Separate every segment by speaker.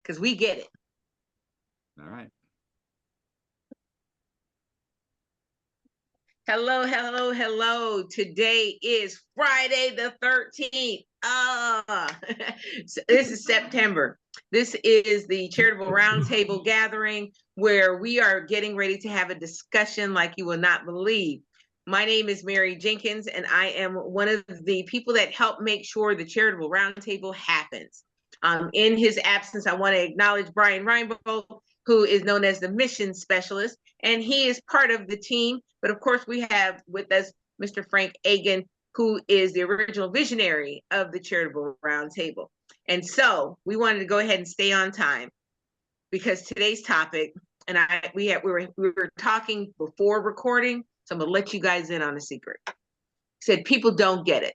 Speaker 1: because we get it.
Speaker 2: All right.
Speaker 1: Hello, hello, hello. Today is Friday the 13th. So this is September. This is the Charitable Roundtable gathering where we are getting ready to have a discussion like you will not believe. My name is Mary Jenkins, and I am one of the people that help make sure the Charitable Roundtable happens. In his absence, I want to acknowledge Brian Reinbold, who is known as the mission specialist, and he is part of the team. But of course, we have with us Mr. Frank Agan, who is the original visionary of the Charitable Roundtable. And so we wanted to go ahead and stay on time because today's topic, and we were talking before recording, so I'm gonna let you guys in on a secret. Said people don't get it.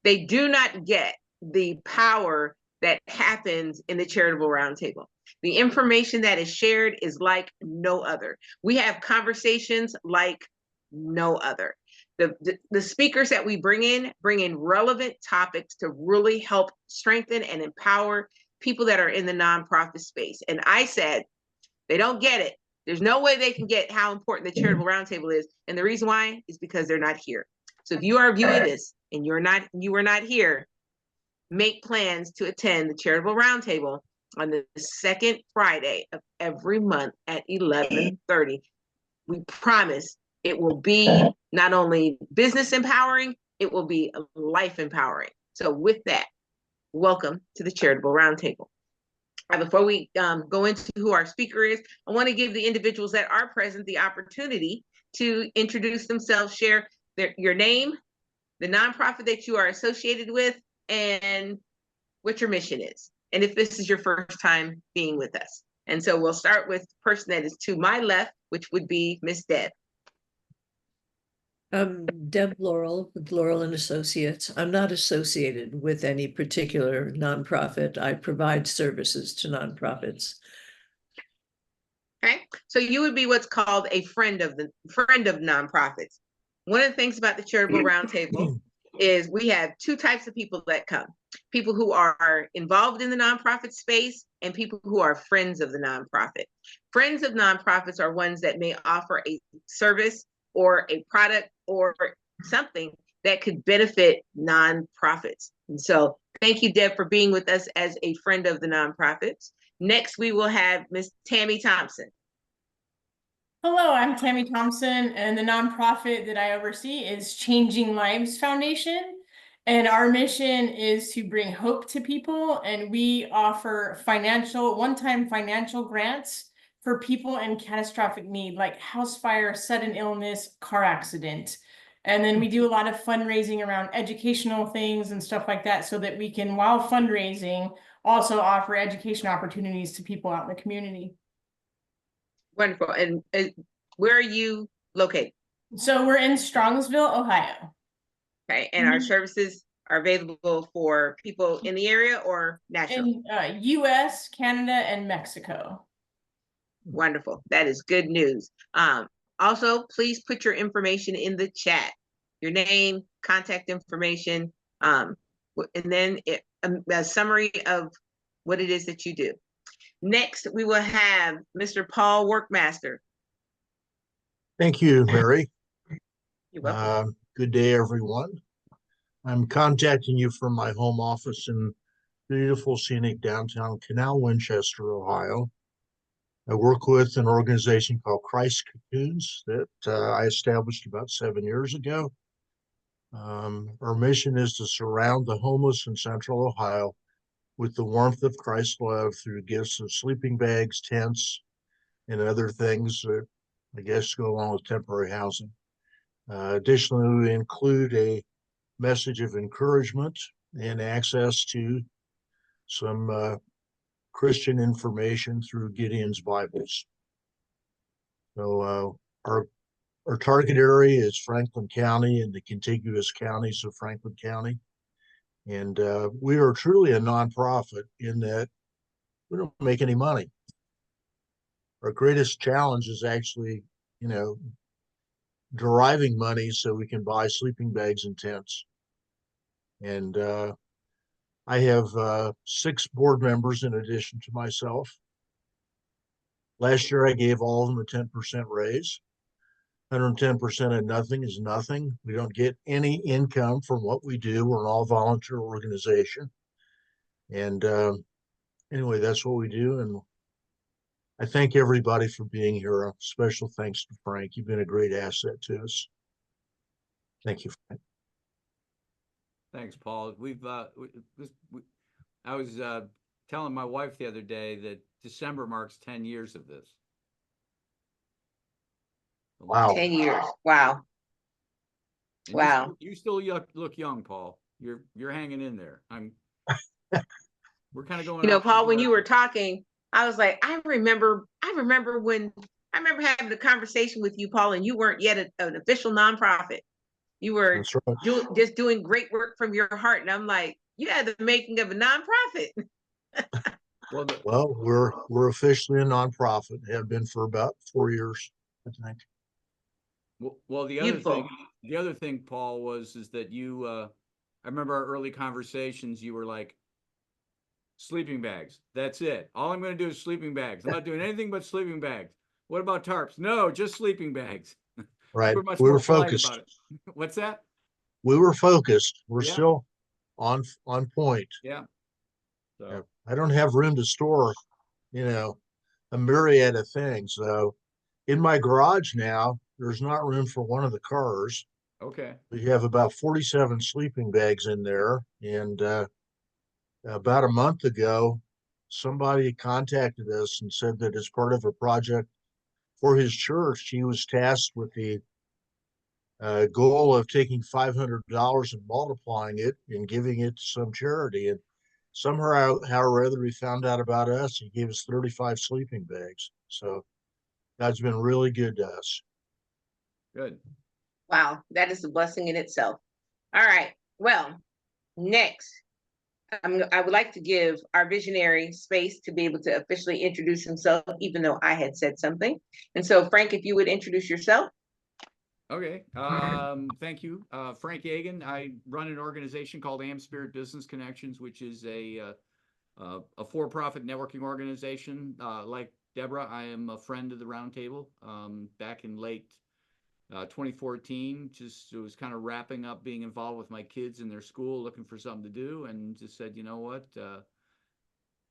Speaker 1: They do not get the power that happens in the Charitable Roundtable. The information that is shared is like no other. We have conversations like no other. The speakers that we bring in relevant topics to really help strengthen and empower people that are in the nonprofit space. And I said, they don't get it. There's no way they can get how important the Charitable Roundtable is. And the reason why is because they're not here. So if you are viewing this and you are not here, make plans to attend the Charitable Roundtable on the second Friday of every month at 11:30. We promise it will be not only business empowering, it will be life empowering. So with that, welcome to the Charitable Roundtable. Before we go into who our speaker is, I want to give the individuals that are present the opportunity to introduce themselves, share your name, the nonprofit that you are associated with, and what your mission is. And if this is your first time being with us. And so we'll start with the person that is to my left, which would be Miss Deb.
Speaker 3: I'm Deb Laurel with Laurel and Associates. I'm not associated with any particular nonprofit. I provide services to nonprofits.
Speaker 1: Okay, so you would be what's called a friend of nonprofits. One of the things about the Charitable Roundtable is we have two types of people that come. People who are involved in the nonprofit space and people who are friends of the nonprofit. Friends of nonprofits are ones that may offer a service or a product or something that could benefit nonprofits. And so thank you, Deb, for being with us as a friend of the nonprofits. Next, we will have Miss Tammy Thompson.
Speaker 4: Hello, I'm Tammy Thompson, and the nonprofit that I oversee is Changing Lives Foundation. And our mission is to bring hope to people, and we offer one-time financial grants for people in catastrophic need, like house fire, sudden illness, car accident. And then we do a lot of fundraising around educational things and stuff like that, so that we can, while fundraising, also offer education opportunities to people out in the community.
Speaker 1: Wonderful. And where are you located?
Speaker 4: So we're in Strongsville, Ohio.
Speaker 1: Okay, and our services are available for people in the area or national?
Speaker 4: In US, Canada, and Mexico.
Speaker 1: Wonderful. That is good news. Also, please put your information in the chat. Your name, contact information, and then a summary of what it is that you do. Next, we will have Mr. Paul Workmaster.
Speaker 5: Thank you, Mary.
Speaker 1: You're welcome.
Speaker 5: Good day, everyone. I'm contacting you from my home office in beautiful, scenic downtown Canal, Winchester, Ohio. I work with an organization called Christ Cocoons that I established about 7 years ago. Our mission is to surround the homeless in Central Ohio with the warmth of Christ's love through gifts of sleeping bags, tents, and other things that I guess go along with temporary housing. Additionally, we include a message of encouragement and access to some Christian information through Gideon's Bibles. So our target area is Franklin County and the contiguous counties of Franklin County. And we are truly a nonprofit in that we don't make any money. Our greatest challenge is actually, deriving money so we can buy sleeping bags and tents. And I have 6 board members in addition to myself. Last year, I gave all of them a 10% raise. 110% of nothing is nothing. We don't get any income from what we do. We're an all volunteer organization. And anyway, that's what we do. And I thank everybody for being here. A special thanks to Frank. You've been a great asset to us. Thank you, Frank.
Speaker 2: Thanks, Paul. I was telling my wife the other day that December marks 10 years of this.
Speaker 5: Wow.
Speaker 1: 10 years. Wow.
Speaker 2: And
Speaker 1: Wow.
Speaker 2: You still look young, Paul. You're hanging in there. We're kind of going.
Speaker 1: You know,
Speaker 2: opposite
Speaker 1: Paul, when you were
Speaker 2: directions.
Speaker 1: talking, I was like, I remember having a conversation with you, Paul, and you weren't yet an official nonprofit. You were
Speaker 5: That's right.
Speaker 1: just doing great work from your heart. And I'm like, you had the making of a nonprofit.
Speaker 5: Well, we're officially a nonprofit. Have been for about 4 years, I think.
Speaker 2: Well, the other thing, Paul, is that you, I remember our early conversations, you were like, sleeping bags. That's it. All I'm going to do is sleeping bags. I'm not doing anything but sleeping bags. What about tarps? No, just sleeping bags.
Speaker 5: Right.
Speaker 2: We're much
Speaker 5: We
Speaker 2: more
Speaker 5: were
Speaker 2: polite
Speaker 5: focused.
Speaker 2: about it. What's that?
Speaker 5: We were focused. We're
Speaker 2: Yeah.
Speaker 5: still on point.
Speaker 2: Yeah. So,
Speaker 5: I don't have room to store, a myriad of things. So in my garage now, there's not room for one of the cars.
Speaker 2: okay.
Speaker 5: We have about 47 sleeping bags in there. And about a month ago, somebody contacted us and said that as part of a project for his church, he was tasked with the goal of taking $500 and multiplying it and giving it to some charity. And somehow, or other, he found out about us. He gave us 35 sleeping bags. So God's been really good to us.
Speaker 2: Good.
Speaker 1: Wow, that is a blessing in itself. All right. Well, next, I would like to give our visionary space to be able to officially introduce himself, even though I had said something. And so, Frank, if you would introduce yourself.
Speaker 2: Okay. Thank you. Frank Yagan. I run an organization called Am Spirit Business Connections, which is a for-profit networking organization. Like Deborah, I am a friend of the Roundtable. Back in late 2014, just was kind of wrapping up being involved with my kids in their school, looking for something to do, and just said, you know what?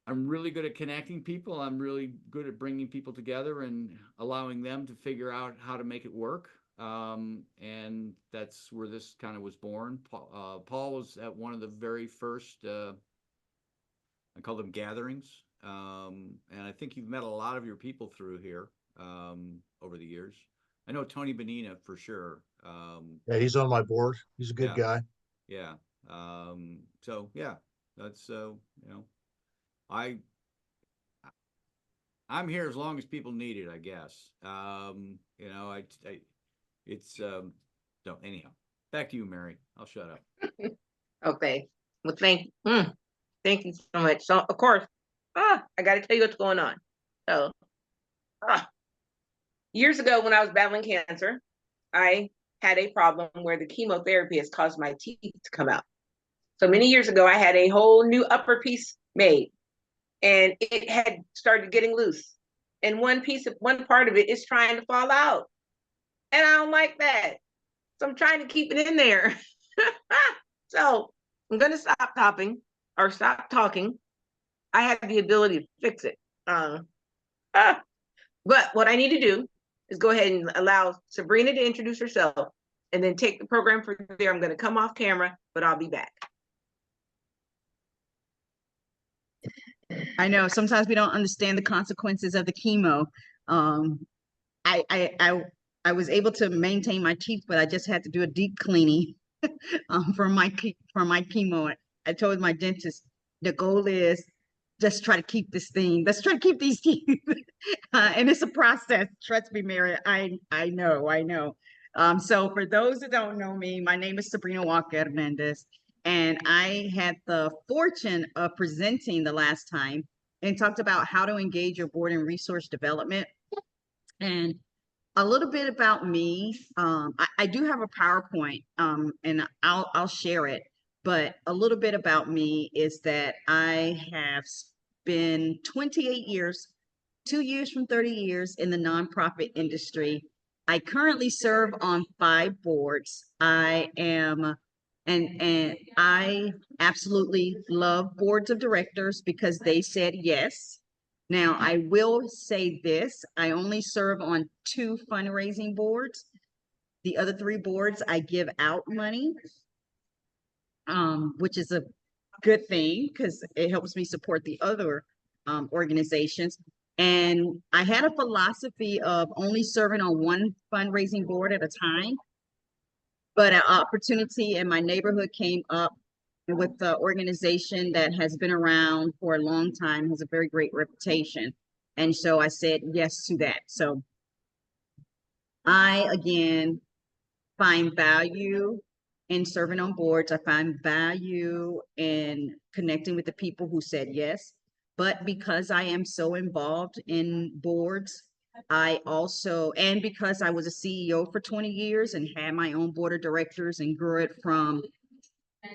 Speaker 2: I'm really good at connecting people. I'm really good at bringing people together and allowing them to figure out how to make it work. And that's where this kind of was born. Paul was at one of the very first, I call them gatherings. And I think you've met a lot of your people through here over the years. I know Tony Benina for sure.
Speaker 5: Yeah, he's on my board. He's a good guy.
Speaker 2: Yeah. So yeah, that's I'm here as long as people need it, I guess. Anyhow, back to you, Mary. I'll shut up.
Speaker 1: Okay. Well, thank you so much. So, of course, I got to tell you what's going on. So, years ago when I was battling cancer, I had a problem where the chemotherapy has caused my teeth to come out. So many years ago, I had a whole new upper piece made, and it had started getting loose. And one part of it is trying to fall out. And I don't like that. So I'm trying to keep it in there. So I'm going to stop talking. I have the ability to fix it. But what I need to do is go ahead and allow Sabrina to introduce herself and then take the program from there. I'm going to come off camera, but I'll be back.
Speaker 6: I know sometimes we don't understand the consequences of the chemo. I was able to maintain my teeth, but I just had to do a deep cleaning for my chemo. I told my dentist the goal is just try to keep this thing. Let's try to keep these teeth, and it's a process. Trust me, Mary. I know. So for those that don't know me, my name is Sabrina Walker Hernandez. And I had the fortune of presenting the last time and talked about how to engage your board in resource development. And a little bit about me. I do have a PowerPoint, and I'll share it. But a little bit about me is that I have been 28 years, 2 years from 30 years in the nonprofit industry. I currently serve on 5 boards. I am, and I absolutely love boards of directors because they said yes. Now, I will say this, I only serve on 2 fundraising boards. The other 3 boards, I give out money, which is a good thing because it helps me support the other organizations. And I had a philosophy of only serving on 1 fundraising board at a time. But an opportunity in my neighborhood came up with the organization that has been around for a long time, has a very great reputation. And so I said yes to that. So I, again, find value in serving on boards. I find value in connecting with the people who said yes. But because I am so involved in boards, I also, and because I was a CEO for 20 years and had my own board of directors and grew it from,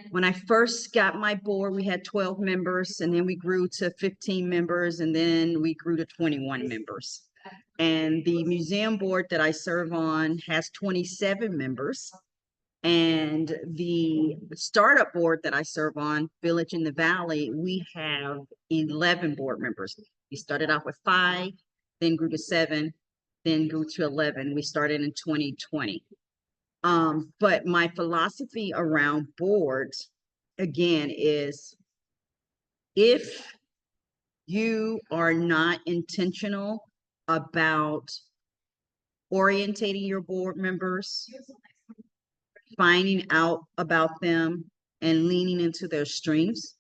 Speaker 6: when I first got my board, we had 12 members, and then we grew to 15 members, and then we grew to 21 members. And the museum board that I serve on has 27 members. And the startup board that I serve on, Village in the Valley, we have 11 board members. We started off with 5, then grew to 7, then grew to 11. We started in 2020. But my philosophy around boards, again, is if you are not intentional about orientating your board members, finding out about them and leaning into their strengths,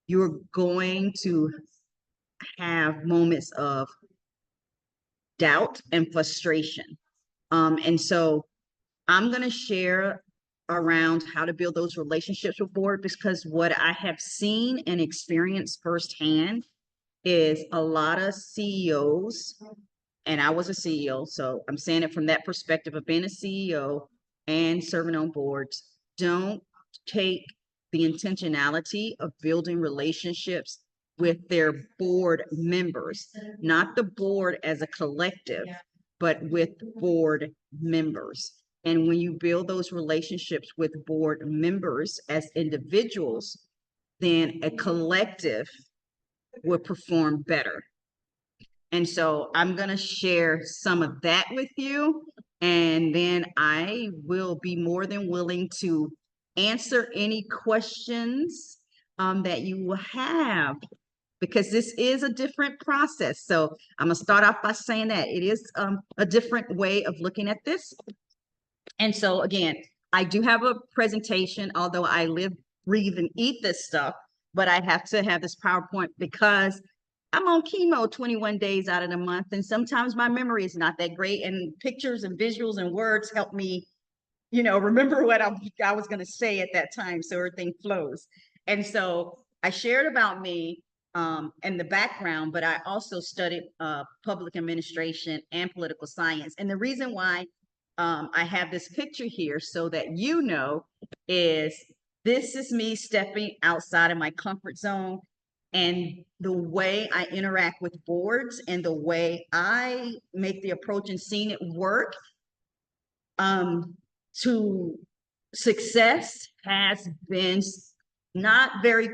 Speaker 6: you're going to have moments of doubt and frustration. And so I'm going to share around how to build those relationships with board, because what I have seen and experienced firsthand is a lot of CEOs, and I was a CEO, so I'm saying it from that perspective of being a CEO and serving on boards, don't take the intentionality of building relationships with their board members, not the board as a collective, but with board members. And when you build those relationships with board members as individuals, then a collective will perform better. And so I'm going to share some of that with you. And then I will be more than willing to answer any questions that you will have, because this is a different process. So I'm going to start off by saying that it is a different way of looking at this. And so, again, I do have a presentation, although I live, breathe, and eat this stuff, but I have to have this PowerPoint because I'm on chemo 21 days out of the month, and sometimes my memory is not that great, and pictures and visuals and words help me, remember what I was going to say at that time, so everything flows. And so I shared about me and the background, but I also studied public administration and political science. And the reason why I have this picture here so that is this is me stepping outside of my comfort zone. And the way I interact with boards and the way I make the approach and seeing it work to success has been not very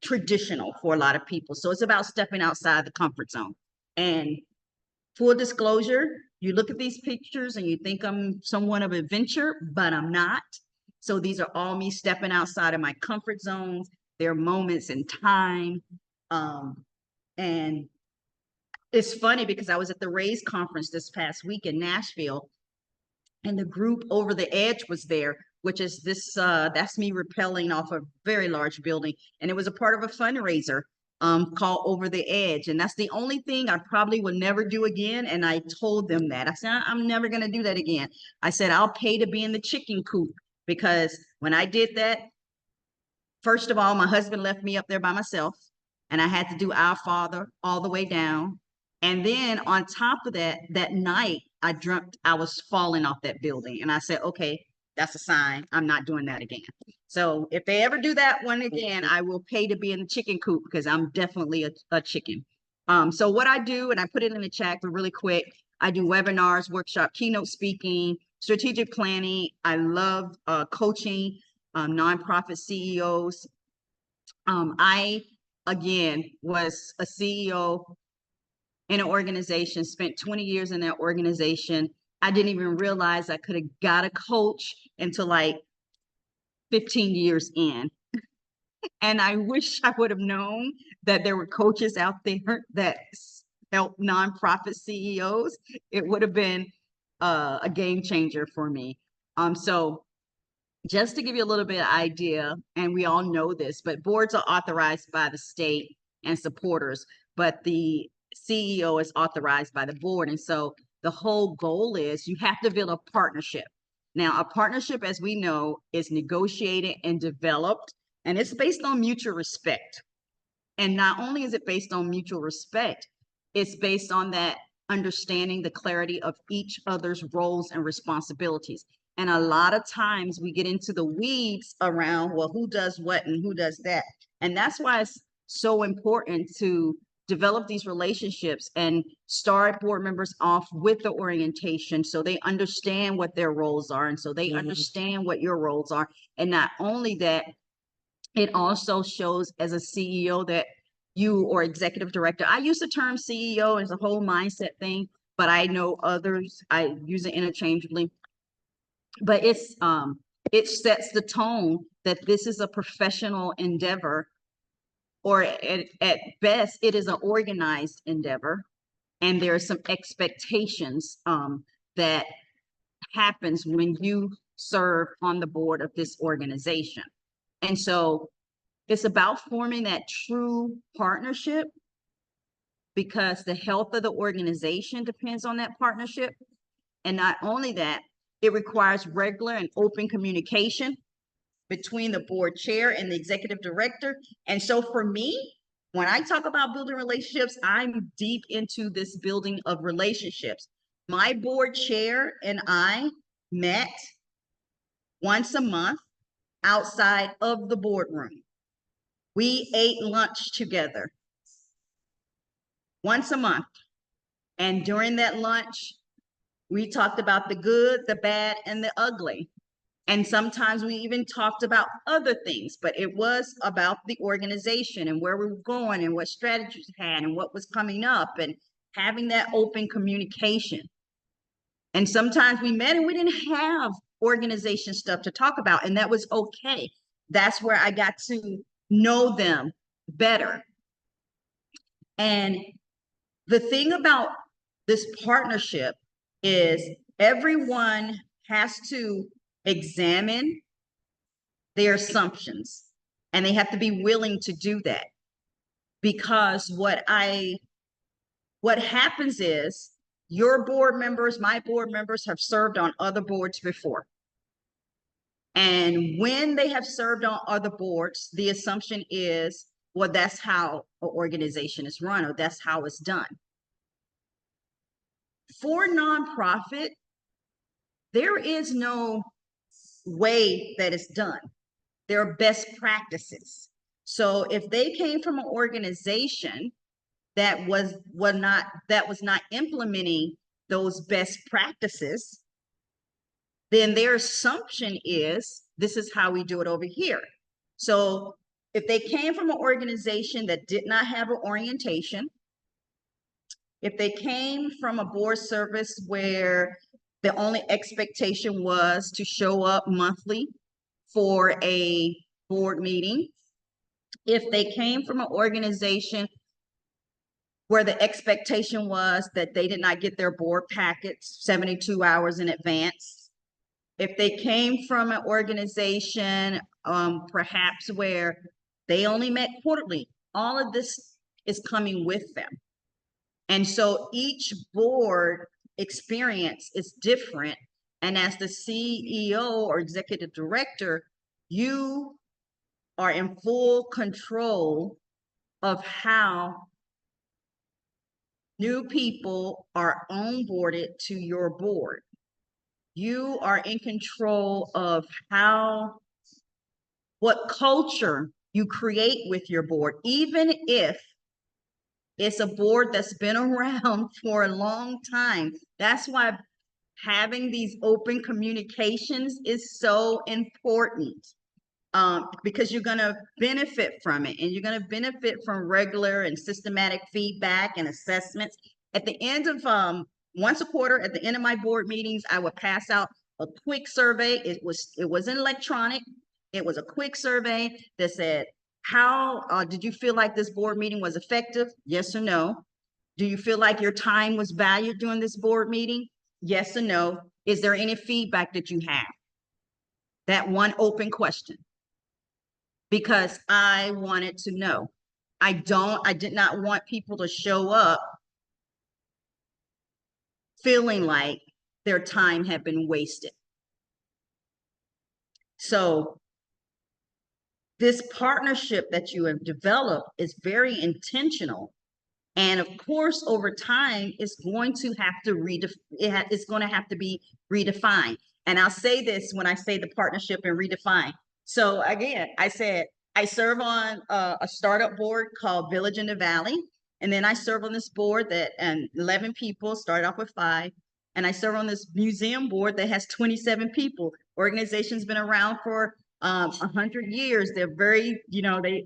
Speaker 6: traditional for a lot of people. So it's about stepping outside the comfort zone. And full disclosure, you look at these pictures and you think I'm someone of adventure, but I'm not. So these are all me stepping outside of my comfort zones. There are moments in time. And it's funny because I was at the Raise conference this past week in Nashville, and the group Over the Edge was there, which is this, that's me rappelling off a very large building. And it was a part of a fundraiser called Over the Edge. And that's the only thing I probably would never do again. And I told them that. I said, I'm never going to do that again. I said, I'll pay to be in the chicken coop, because when I did that, first of all, my husband left me up there by myself, and I had to do Our Father all the way down. And then on top of that, that night, I dreamt I was falling off that building. And I said, okay, that's a sign I'm not doing that again. So if they ever do that one again, I will pay to be in the chicken coop because I'm definitely a chicken. So what I do, and I put it in the chat, but really quick, I do webinars, workshop, keynote speaking, strategic planning. I love coaching nonprofit CEOs. I, again, was a CEO in an organization, spent 20 years in that organization. I didn't even realize I could have got a coach until like 15 years in. And I wish I would have known that there were coaches out there that help nonprofit CEOs. It would have been a game changer for me. So just to give you a little bit of idea, and we all know this, but boards are authorized by the state and supporters, but the CEO is authorized by the board. And so the whole goal is you have to build a partnership. Now, a partnership, as we know, is negotiated and developed, and it's based on mutual respect. And not only is it based on mutual respect, it's based on that understanding the clarity of each other's roles and responsibilities. And a lot of times we get into the weeds around, well, who does what and who does that. And that's why it's so important to develop these relationships and start board members off with the orientation so they understand what their roles are. And so they understand what your roles are. And not only that, it also shows as a CEO that you or executive director, I use the term CEO as a whole mindset thing, but I know others, I use it interchangeably. But it sets the tone that this is a professional endeavor, or at best, it is an organized endeavor. And there are some expectations that happens when you serve on the board of this organization. And so it's about forming that true partnership because the health of the organization depends on that partnership. And not only that, it requires regular and open communication between the board chair and the executive director. And so for me, when I talk about building relationships, I'm deep into this building of relationships. My board chair and I met once a month outside of the boardroom. We ate lunch together once a month. And during that lunch, we talked about the good, the bad, and the ugly. And sometimes we even talked about other things, but it was about the organization and where we were going and what strategies we had and what was coming up and having that open communication. And sometimes we met and we didn't have organization stuff to talk about, and that was okay. That's where I got to know them better. And the thing about this partnership is everyone has to examine their assumptions, and they have to be willing to do that. Because what happens is your board members, my board members have served on other boards before. And when they have served on other boards, the assumption is, well, that's how an organization is run, or that's how it's done. For nonprofit, there is no way that it's done. There are best practices. So if they came from an organization that was not implementing those best practices, then their assumption is this is how we do it over here. So if they came from an organization that did not have an orientation, if they came from a board service where the only expectation was to show up monthly for a board meeting, if they came from an organization where the expectation was that they did not get their board packets 72 hours in advance, if they came from an organization perhaps where they only met quarterly, all of this is coming with them. And so each board experience is different. And as the CEO or executive director, you are in full control of how new people are onboarded to your board. You are in control of what culture you create with your board, even if it's a board that's been around for a long time. That's why having these open communications is so important. Because you're going to benefit from it, and you're going to benefit from regular and systematic feedback and assessments. At the end of once a quarter, at the end of my board meetings, I would pass out a quick survey. It wasn't electronic. It was a quick survey that said, how did you feel like this board meeting was effective? Yes or no? Do you feel like your time was valued during this board meeting? Yes or no? Is there any feedback that you have? That one open question. Because I wanted to know. I did not want people to show up feeling like their time had been wasted. So this partnership that you have developed is very intentional. And of course, over time, it's going to have to it's going to have to be redefined. And I'll say this when I say the partnership and redefine. So again, I said, I serve on a startup board called Village in the Valley. And then I serve on this board that 11 people, started off with 5. And I serve on this museum board that has 27 people. Organization's been around for 100 years. They're very,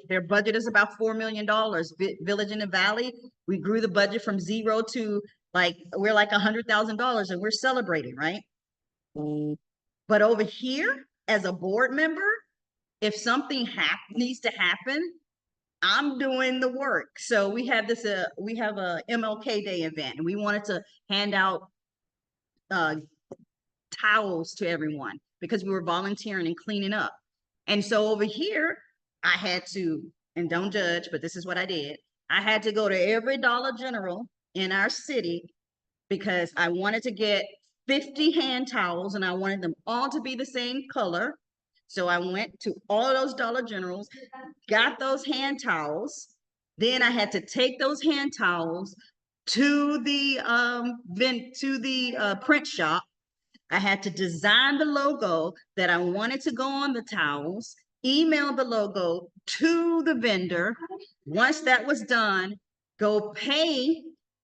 Speaker 6: their budget is about $4 million. Village in the Valley, we grew the budget from 0 to we're like $100,000, and we're celebrating, right? But over here, as a board member, if something needs to happen, I'm doing the work. So we have we have a MLK Day event, and we wanted to hand out towels to everyone because we were volunteering and cleaning up. And so over here, I had to, and don't judge, but this is what I did. I had to go to every Dollar General in our city because I wanted to get 50 hand towels, and I wanted them all to be the same color. So I went to all of those Dollar Generals, got those hand towels. Then I had to take those hand towels to the print shop. I had to design the logo that I wanted to go on the towels, email the logo to the vendor. Once that was done, go pay,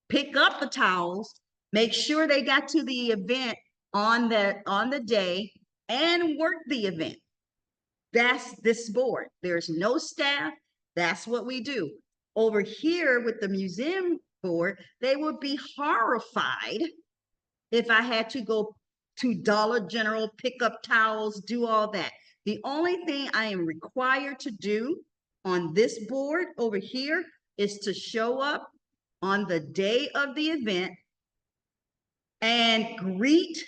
Speaker 6: pick up the towels, make sure they got to the event on the day, and work the event. That's this board. There's no staff. That's what we do. Over here with the museum board, they would be horrified if I had to go to Dollar General, pick up towels, do all that. The only thing I am required to do on this board over here is to show up on the day of the event and greet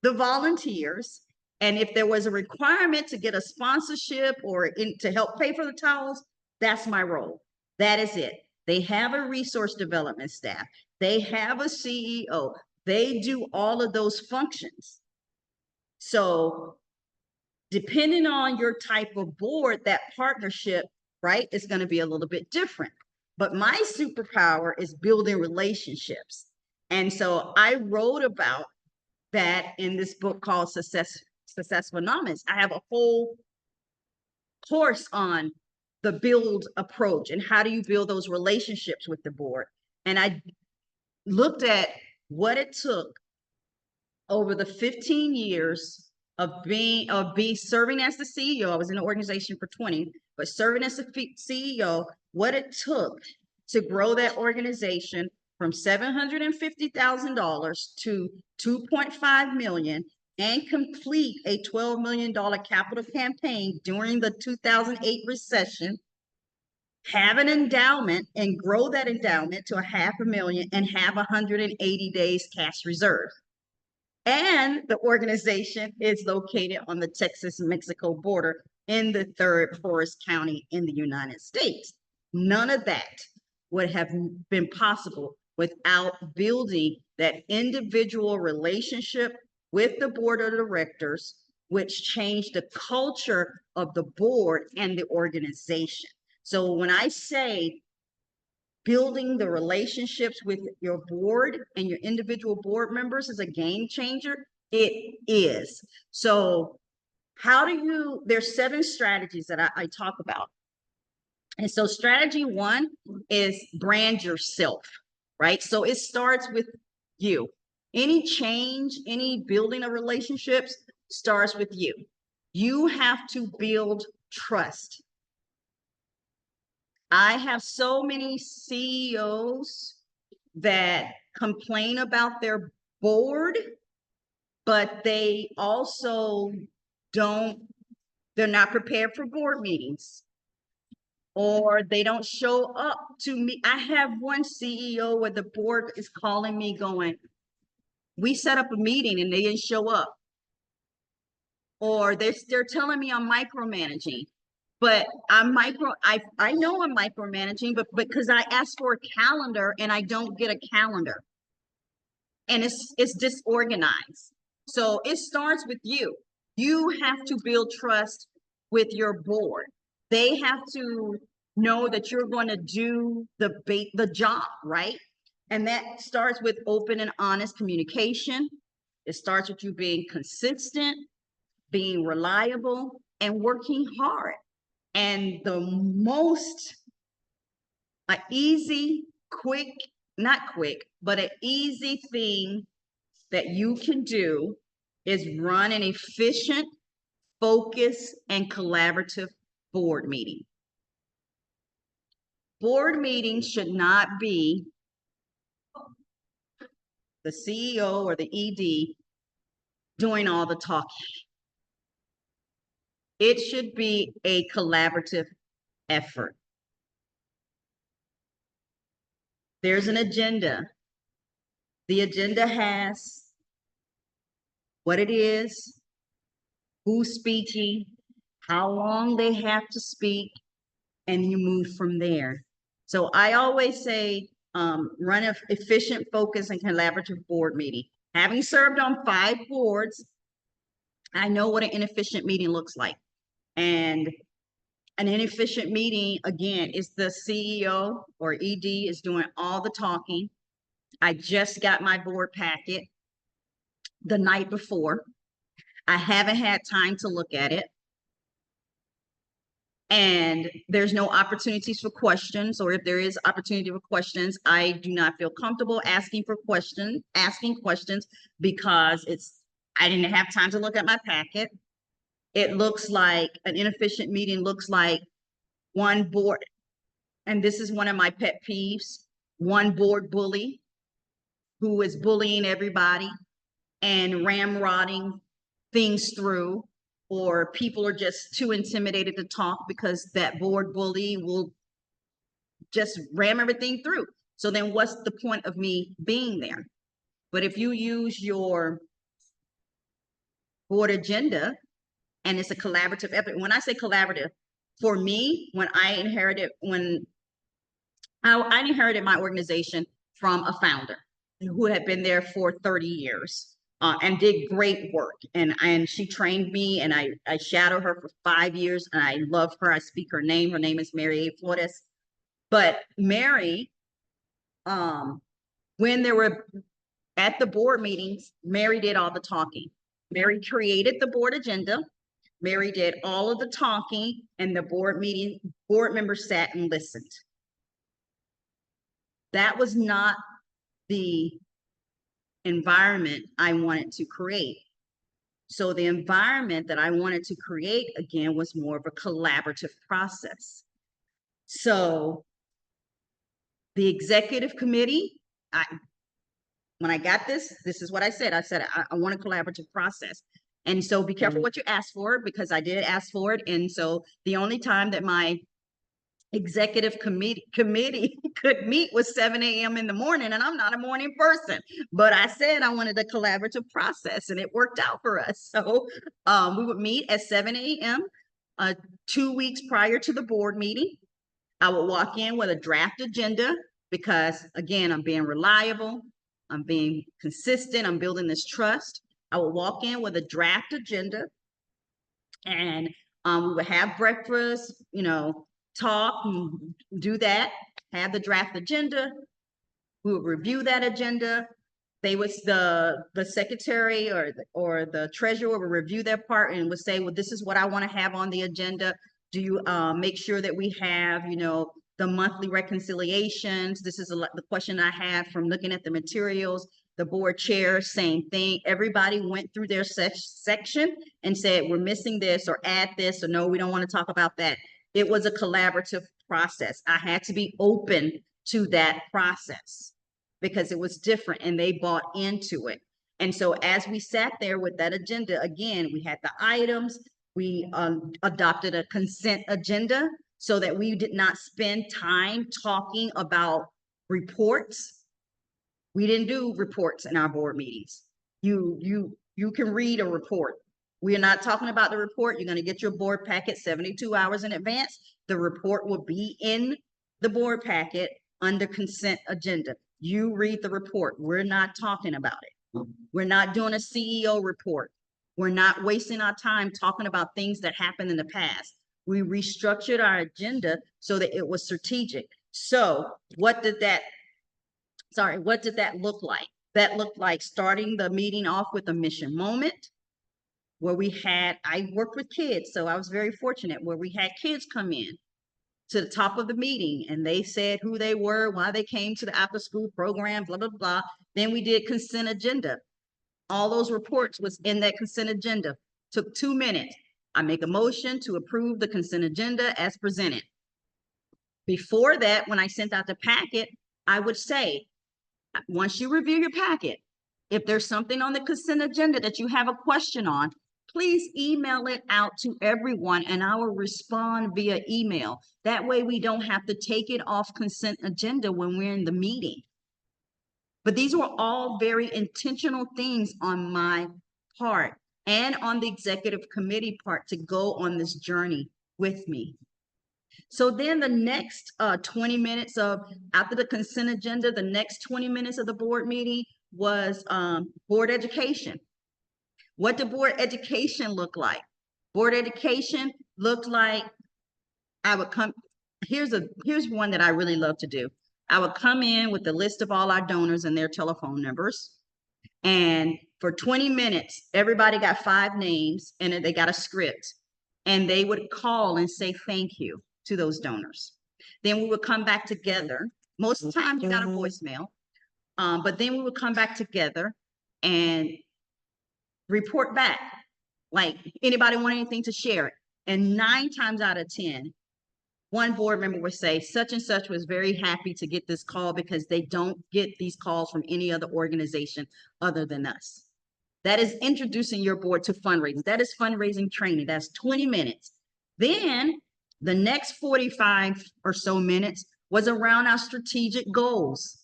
Speaker 6: the volunteers. And if there was a requirement to get a sponsorship or to help pay for the towels, that's my role. That is it. They have a resource development staff. They have a CEO. They do all of those functions. So depending on your type of board, that partnership, right, is going to be a little bit different. But my superpower is building relationships. And so I wrote about that in this book called Successful Nomads. I have a whole course on the build approach and how do you build those relationships with the board. And I looked at what it took over the 15 years of serving as the CEO. I was in the organization for 20, but serving as the CEO, what it took to grow that organization from $750,000 to $2.5 million and complete a $12 million capital campaign during the 2008 recession, have an endowment and grow that endowment to $500,000 and have 180 days cash reserve. And the organization is located on the Texas-Mexico border in the 3rd poorest county in the United States. None of that would have been possible without building that individual relationship with the board of directors, which changed the culture of the board and the organization. So when I say building the relationships with your board and your individual board members is a game changer, It is. So how do you, there's 7 strategies that I talk about. And so strategy 1 is brand yourself, right? So it starts with you. Any change, any building of relationships starts with you. You have to build trust. I have so many CEOs that complain about their board, but they also they're not prepared for board meetings, or they don't show up to me. I have one CEO where the board is calling me going, we set up a meeting and they didn't show up. Or they're telling me I'm micromanaging, but I know I'm micromanaging, but because I asked for a calendar and I don't get a calendar. And it's disorganized. So it starts with you. You have to build trust with your board. They have to know that you're going to do the job, right? And that starts with open and honest communication. It starts with you being consistent, being reliable, and working hard. And the most easy, quick, not quick, but an easy thing that you can do is run an efficient, focused, and collaborative board meeting. Board meetings should not be the CEO or the ED doing all the talking. It should be a collaborative effort. There's an agenda. The agenda has what it is, who's speaking, how long they have to speak, and you move from there. So I always say, run an efficient, focused, and collaborative board meeting. Having served on 5 boards, I know what an inefficient meeting looks like. And an inefficient meeting, again, is the CEO or ED is doing all the talking. I just got my board packet the night before. I haven't had time to look at it. And there's no opportunities for questions, or if there is opportunity for questions, I do not feel comfortable asking questions because I didn't have time to look at my packet. It looks like an inefficient meeting looks like one board, and this is one of my pet peeves, one board bully who is bullying everybody and ramrodding things through, or people are just too intimidated to talk because that board bully will just ram everything through. So then what's the point of me being there? But if you use your board agenda and it's a collaborative effort, when I say collaborative, for me, when I inherited my organization from a founder who had been there for 30 years. And did great work. And she trained me, and I shadowed her for 5 years, and I love her. I speak her name. Her name is Mary A. Flores. But Mary, when they were at the board meetings, Mary did all the talking. Mary created the board agenda. Mary did all of the talking, and the board members sat and listened. That was not the environment I wanted to create. So the environment that I wanted to create, again, was more of a collaborative process. So the executive committee, when I got this is what I said. I said, I want a collaborative process. And so be careful what you ask for, because I did ask for it. And so the only time that my executive committee could meet was 7 a.m. in the morning, and I'm not a morning person, but I said I wanted a collaborative process, and it worked out for us. So we would meet at 7 a.m. 2 weeks prior to the board meeting. I would walk in with a draft agenda because, again, I'm being reliable, I'm being consistent, I'm building this trust. I would walk in with a draft agenda, and we would have breakfast, talk and do that, have the draft agenda. We would review that agenda. they was the secretary or the treasurer will review their part and would say, well, this is what I want to have on the agenda. Do you make sure that we have, you know, the monthly reconciliations? This is the question I have from looking at the materials. The board chair, same thing. Everybody went through their section and said, we're missing this, or add this, or no, we don't want to talk about that. It was a collaborative process. I had to be open to that process because it was different and they bought into it. And so as we sat there with that agenda, again, we had the items, we adopted a consent agenda so that we did not spend time talking about reports. We didn't do reports in our board meetings. You can read a report. We are not talking about the report. You're going to get your board packet 72 hours in advance. The report will be in the board packet under consent agenda. You read the report. We're not talking about it. We're not doing a CEO report. We're not wasting our time talking about things that happened in the past. We restructured our agenda so that it was strategic. So what did that look like? That looked like starting the meeting off with a mission moment where I worked with kids, so I was very fortunate, where we had kids come in to the top of the meeting and they said who they were, why they came to the after school program, blah, blah, blah. Then we did consent agenda. All those reports was in that consent agenda. Took 2 minutes. I make a motion to approve the consent agenda as presented. Before that, when I sent out the packet, I would say, once you review your packet, if there's something on the consent agenda that you have a question on, please email it out to everyone and I will respond via email. That way we don't have to take it off consent agenda when we're in the meeting. But these were all very intentional things on my part and on the executive committee part to go on this journey with me. So then the next 20 minutes after the consent agenda, the next 20 minutes of the board meeting was board education. What did board education look like? Board education looked like I would come, here's one that I really love to do. I would come in with the list of all our donors and their telephone numbers. And for 20 minutes, everybody got 5 names and they got a script. And they would call and say thank you to those donors. Then we would come back together. Most of the time you got a voicemail, but then we would come back together and report back. Like, anybody want anything to share it? And 9 times out of 10, one board member would say, such and such was very happy to get this call because they don't get these calls from any other organization other than us. That is introducing your board to fundraising. That is fundraising training. That's 20 minutes. Then the next 45 or so minutes was around our strategic goals.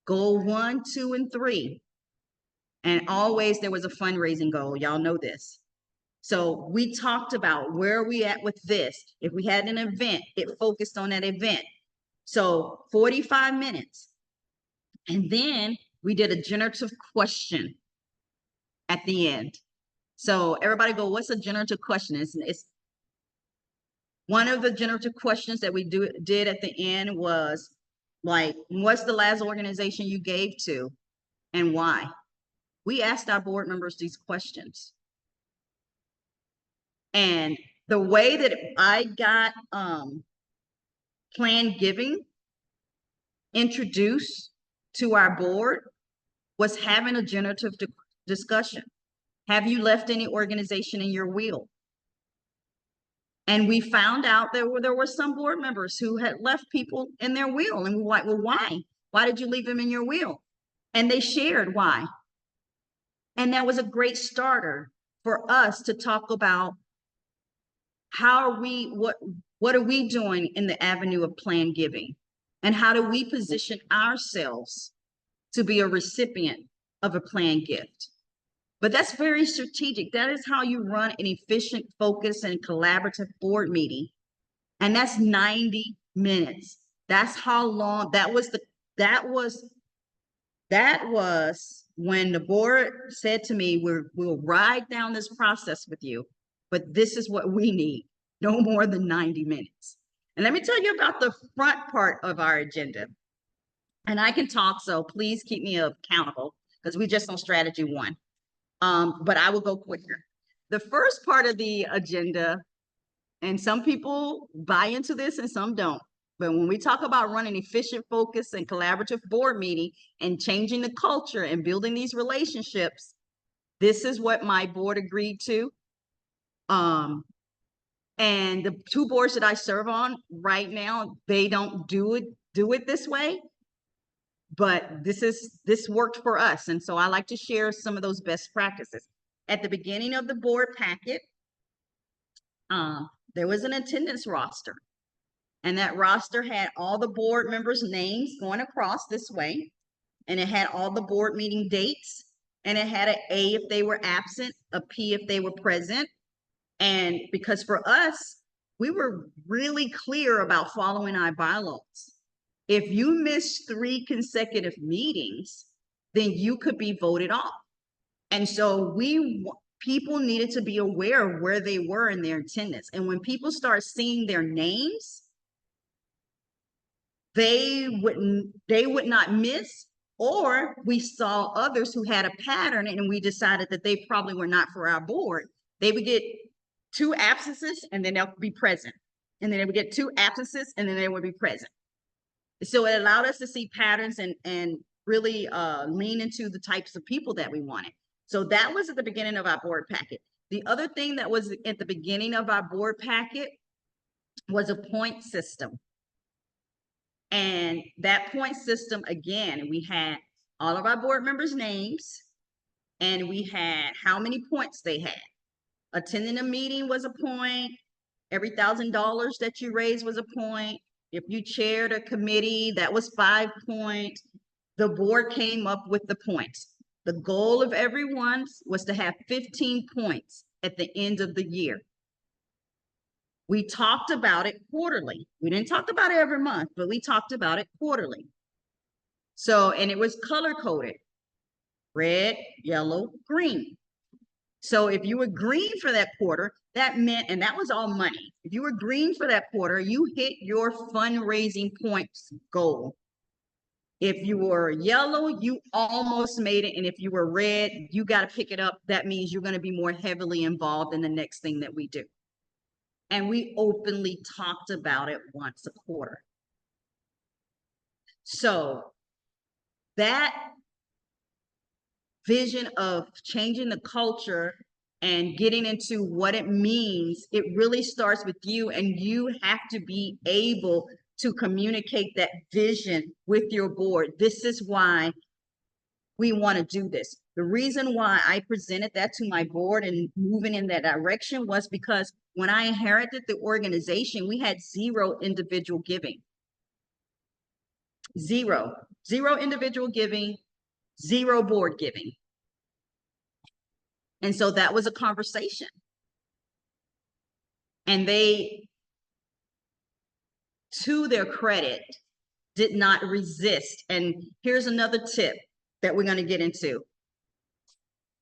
Speaker 6: Goal 1, 2, and 3. And always there was a fundraising goal. Y'all know this. So we talked about where are we at with this. If we had an event, it focused on that event. So 45 minutes. And then we did a generative question at the end. So everybody go, what's a generative question? It's one of the generative questions that we did at the end was like, what's the last organization you gave to and why? We asked our board members these questions. And the way that I got planned giving introduced to our board was having a generative discussion. Have you left any organization in your will? And we found out there were some board members who had left people in their will. And we were like, well, why? Why did you leave them in your will? And they shared why. And that was a great starter for us to talk about what are we doing in the avenue of planned giving? And how do we position ourselves to be a recipient of a planned gift? But that's very strategic. That is how you run an efficient, focused, and collaborative board meeting. And that's 90 minutes. That's how long that was when the board said to me, we'll ride down this process with you, but this is what we need, no more than 90 minutes. And let me tell you about the front part of our agenda. And I can talk, so please keep me accountable. because we just on strategy 1. But I will go quicker. The first part of the agenda, and some people buy into this and some don't. But when we talk about running efficient, focused, and collaborative board meeting and changing the culture and building these relationships, this is what my board agreed to. And the 2 boards that I serve on right now, they don't do it this way. But this worked for us. And so I like to share some of those best practices. At the beginning of the board packet, there was an attendance roster. And that roster had all the board members' names going across this way. And it had all the board meeting dates. And it had an A if they were absent, a P if they were present. And because for us, we were really clear about following our bylaws. If you missed 3 consecutive meetings, then you could be voted off. And so people needed to be aware of where they were in their attendance. And when people start seeing their names, they would not miss, or we saw others who had a pattern and we decided that they probably were not for our board. They would get 2 absences and then they'll be present. And then they would get 2 absences and then they would be present. So it allowed us to see patterns and really lean into the types of people that we wanted. So that was at the beginning of our board packet. The other thing that was at the beginning of our board packet was a point system. And that point system, again, we had all of our board members' names and we had how many points they had. Attending a meeting was a point. Every $1,000 that you raised was a point. If you chaired a committee, that was 5 points. The board came up with the points. The goal of everyone was to have 15 points at the end of the year. We talked about it quarterly. We didn't talk about it every month, but we talked about it quarterly. So, and it was color coded, red, yellow, green. So if you were green for that quarter, that meant, and that was all money. If you were green for that quarter, you hit your fundraising points goal. If you were yellow, you almost made it. And if you were red, you got to pick it up. That means you're going to be more heavily involved in the next thing that we do. And we openly talked about it once a quarter. So that vision of changing the culture and getting into what it means, it really starts with you, and you have to be able to communicate that vision with your board. This is why we want to do this. The reason why I presented that to my board and moving in that direction was because when I inherited the organization, we had 0 individual giving. Zero individual giving, 0 board giving. And so that was a conversation. And they, to their credit, did not resist. And here's another tip that we're going to get into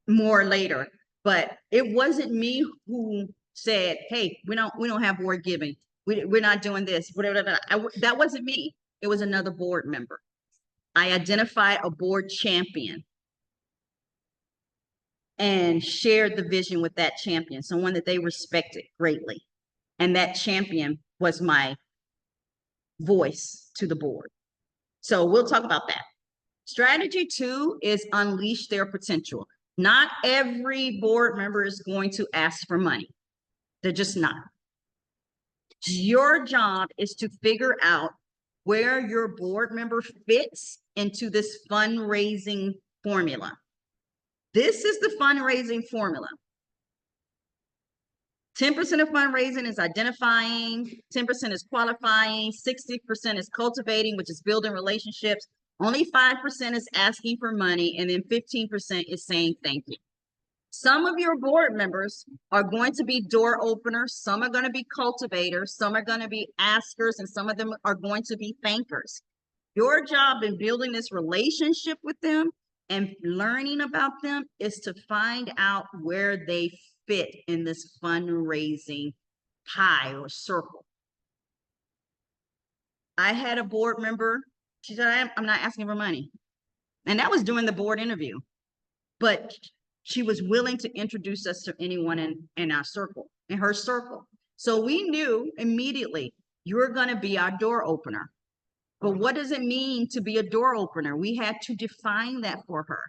Speaker 6: more later. But it wasn't me who said, hey, we don't have board giving. We're not doing this. That wasn't me. It was another board member. I identified a board champion and shared the vision with that champion, someone that they respected greatly. And that champion was my voice to the board. So we'll talk about that. Strategy 2 is unleash their potential. Not every board member is going to ask for money. They're just not. Your job is to figure out where your board member fits into this fundraising formula. This is the fundraising formula. 10% of fundraising is identifying, 10% is qualifying, 60% is cultivating, which is building relationships. Only 5% is asking for money, and then 15% is saying thank you. Some of your board members are going to be door openers, some are going to be cultivators, some are going to be askers, and some of them are going to be thankers. Your job in building this relationship with them and learning about them is to find out where they fit in this fundraising pie or circle. I had a board member, she said, I'm not asking for money. And that was during the board interview. But she was willing to introduce us to anyone in our circle, in her circle. So we knew immediately, you're going to be our door opener. But what does it mean to be a door opener? We had to define that for her.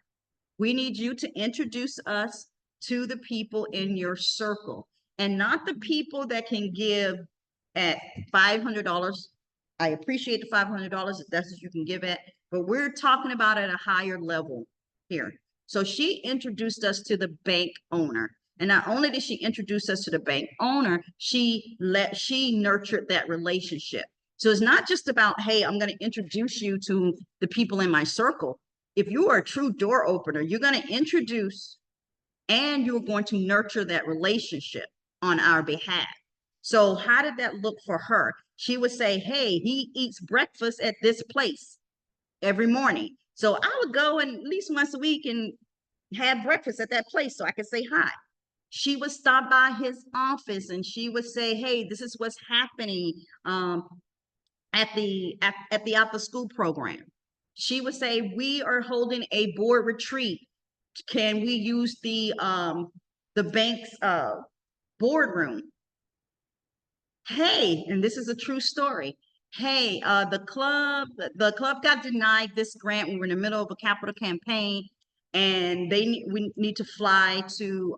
Speaker 6: We need you to introduce us to the people in your circle, and not the people that can give at $500. I appreciate the $500 if that's what you can give at, but we're talking about at a higher level here. So she introduced us to the bank owner. And not only did she introduce us to the bank owner, she nurtured that relationship. So it's not just about, hey, I'm going to introduce you to the people in my circle. If you are a true door opener, you're going to introduce and you're going to nurture that relationship on our behalf. So how did that look for her? She would say, hey, he eats breakfast at this place every morning. So I would go and at least once a week and have breakfast at that place so I could say hi. She would stop by his office and she would say, hey, this is what's happening at the after school program. She would say, we are holding a board retreat. Can we use the bank's boardroom? Hey, and this is a true story. Hey, the club got denied this grant. We were in the middle of a capital campaign, and we need to fly to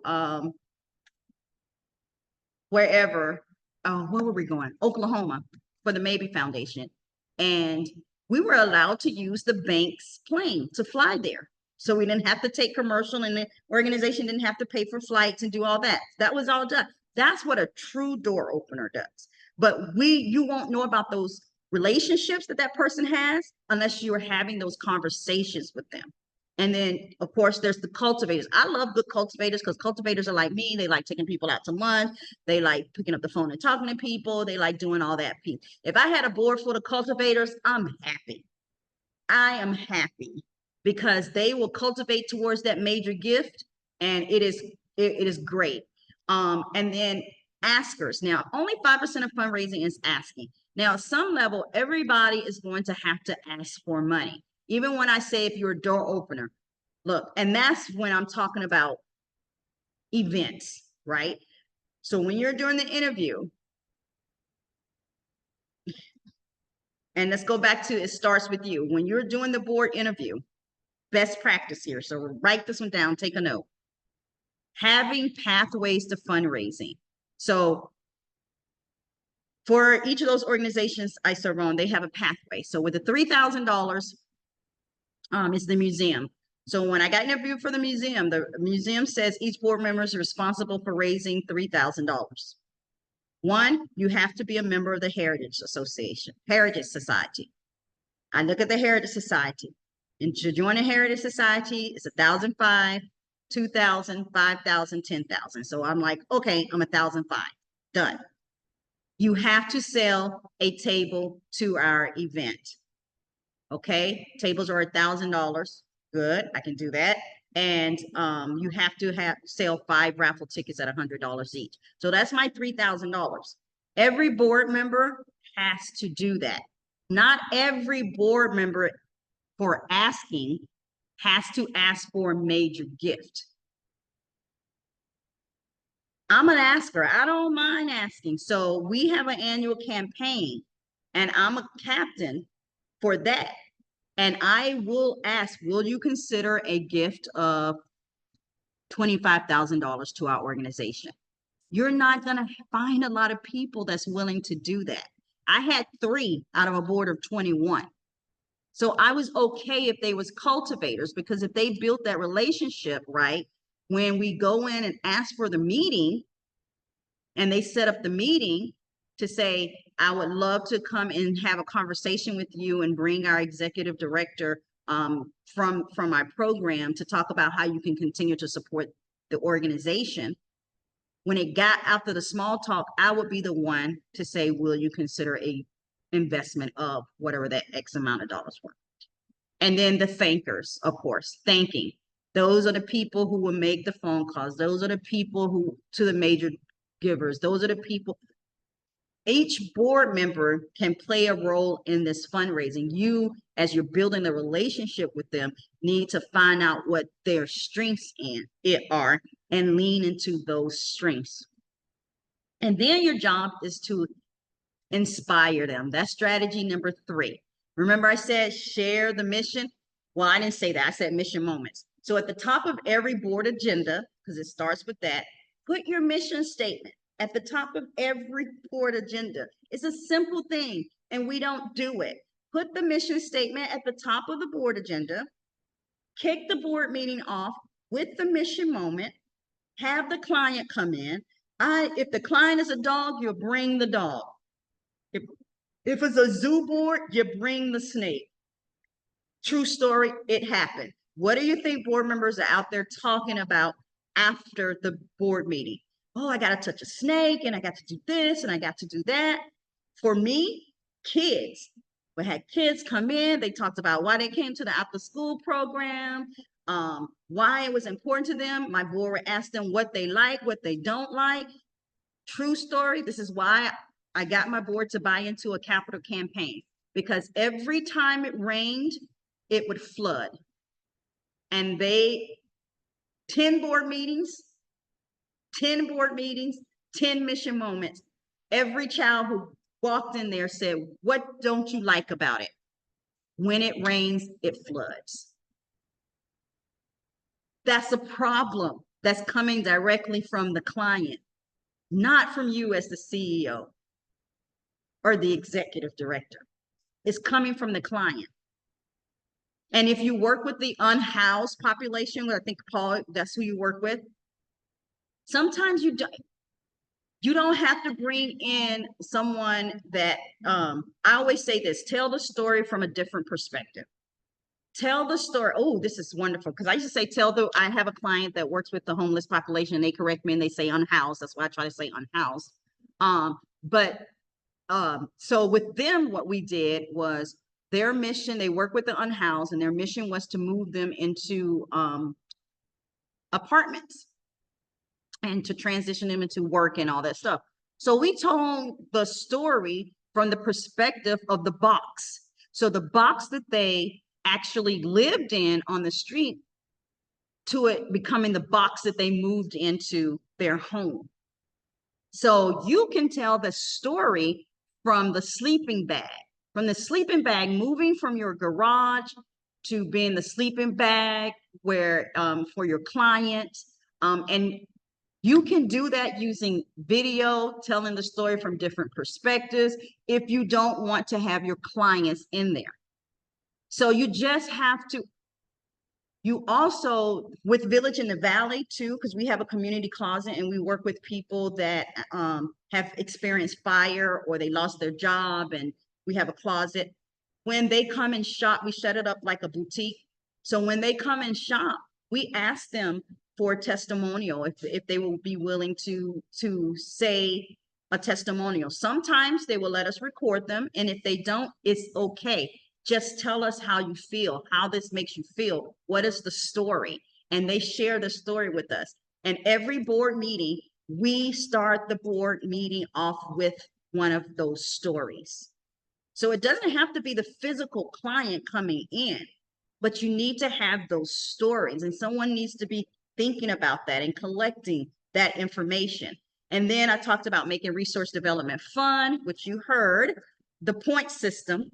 Speaker 6: wherever. Where were we going? Oklahoma for the Maybe Foundation, and we were allowed to use the bank's plane to fly there. So we didn't have to take commercial, and the organization didn't have to pay for flights and do all that. That was all done. That's what a true door opener does. But you won't know about those relationships that person has unless you're having those conversations with them. And then, of course, there's the cultivators. I love good cultivators because cultivators are like me. They like taking people out to lunch. They like picking up the phone and talking to people. They like doing all that piece. If I had a board full of cultivators, I'm happy. I am happy because they will cultivate towards that major gift, and it is great. And then askers. Now, only 5% of fundraising is asking. Now, at some level, everybody is going to have to ask for money. Even when I say if you're a door opener, look, and that's when I'm talking about events, right? So when you're doing the interview, and let's go back to, it starts with you. When you're doing the board interview, best practice here. So write this one down, take a note. Having pathways to fundraising. So for each of those organizations I serve on, they have a pathway. So with the $3,000, is the museum. So when I got interviewed for the museum says each board member is responsible for raising $3,000. One, you have to be a member of the Heritage Society. I look at the Heritage Society, and to join a Heritage Society, it's $1,500, $2,000, $5,000, $10,000. So I'm like, okay, I'm $1,500, done. You have to sell a table to our event. Okay, tables are $1,000. Good, I can do that. And you have to sell 5 raffle tickets at $100 each. So that's my $3,000. Every board member has to do that. Not every board member for asking has to ask for a major gift. I'm an asker. I don't mind asking. So we have an annual campaign, and I'm a captain for that. And I will ask, will you consider a gift of $25,000 to our organization? You're not going to find a lot of people that's willing to do that. I had 3 out of a board of 21. So I was okay if they was cultivators, because if they built that relationship, right, when we go in and ask for the meeting and they set up the meeting to say, I would love to come and have a conversation with you and bring our executive director from our program to talk about how you can continue to support the organization. When it got after the small talk, I would be the one to say, will you consider a investment of whatever that X amount of dollars were? And then the thankers, of course, thanking. Those are the people who will make the phone calls. Those are the people who, to the major givers. Those are the people. each board member can play a role in this fundraising. You, as you're building the relationship with them, need to find out what their strengths are and lean into those strengths. And then your job is to inspire them. That's strategy number 3. Remember I said share the mission? Well, I didn't say that. I said mission moments. So at the top of every board agenda, because it starts with that, put your mission statement at the top of every board agenda. It's a simple thing, and we don't do it. Put the mission statement at the top of the board agenda, kick the board meeting off with the mission moment, have the client come in. If the client is a dog, you'll bring the dog. If it's a zoo board, you bring the snake. True story, it happened. What do you think board members are out there talking about after the board meeting? Oh, I got to touch a snake, and I got to do this, and I got to do that. For me, kids. We had kids come in. They talked about why they came to the after school program, why it was important to them. My board would ask them what they like, what they don't like. True story. This is why I got my board to buy into a capital campaign, because every time it rained, it would flood. And 10 board meetings, 10 mission moments. Every child who walked in there said, what don't you like about it? When it rains, it floods. That's a problem that's coming directly from the client, not from you as the CEO or the executive director. It's coming from the client. And if you work with the unhoused population, I think, Paul, that's who you work with, sometimes you don't have to bring in someone that, I always say this, tell the story from a different perspective. Tell the story. Oh, this is wonderful. Because I used to say, I have a client that works with the homeless population, and they correct me and they say unhoused. That's why I try to say unhoused. So with them, what we did was their mission, they work with the unhoused, and their mission was to move them into apartments and to transition them into work and all that stuff. So we told the story from the perspective of the box. So the box that they actually lived in on the street, to it becoming the box that they moved into their home. So you can tell the story from the sleeping bag, moving from your garage to being the sleeping bag where for your client. And you can do that using video, telling the story from different perspectives if you don't want to have your clients in there. So you just have to, you also, with Village in the Valley too, because we have a community closet and we work with people that have experienced fire or they lost their job, and we have a closet. When they come and shop, we set it up like a boutique. So when they come and shop, we ask them for a testimonial, if they will be willing to say a testimonial. Sometimes they will let us record them, and if they don't, it's okay. Just tell us how you feel, how this makes you feel. What is the story? And they share the story with us. And every board meeting, we start the board meeting off with one of those stories. So it doesn't have to be the physical client coming in, but you need to have those stories, and someone needs to be thinking about that and collecting that information. And then I talked about making resource development fun, which you heard, the point system.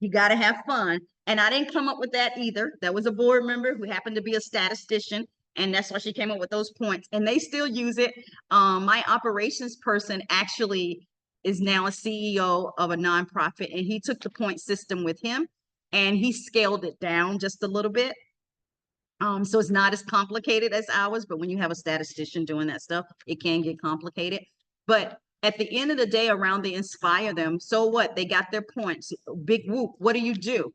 Speaker 6: You got to have fun. And I didn't come up with that either. That was a board member who happened to be a statistician, and that's why she came up with those points. And they still use it. My operations person actually is now a CEO of a nonprofit, and he took the point system with him and he scaled it down just a little bit. So it's not as complicated as ours, but when you have a statistician doing that stuff, it can get complicated. But at the end of the day, around the inspire them, so what? They got their points. Big whoop. What do?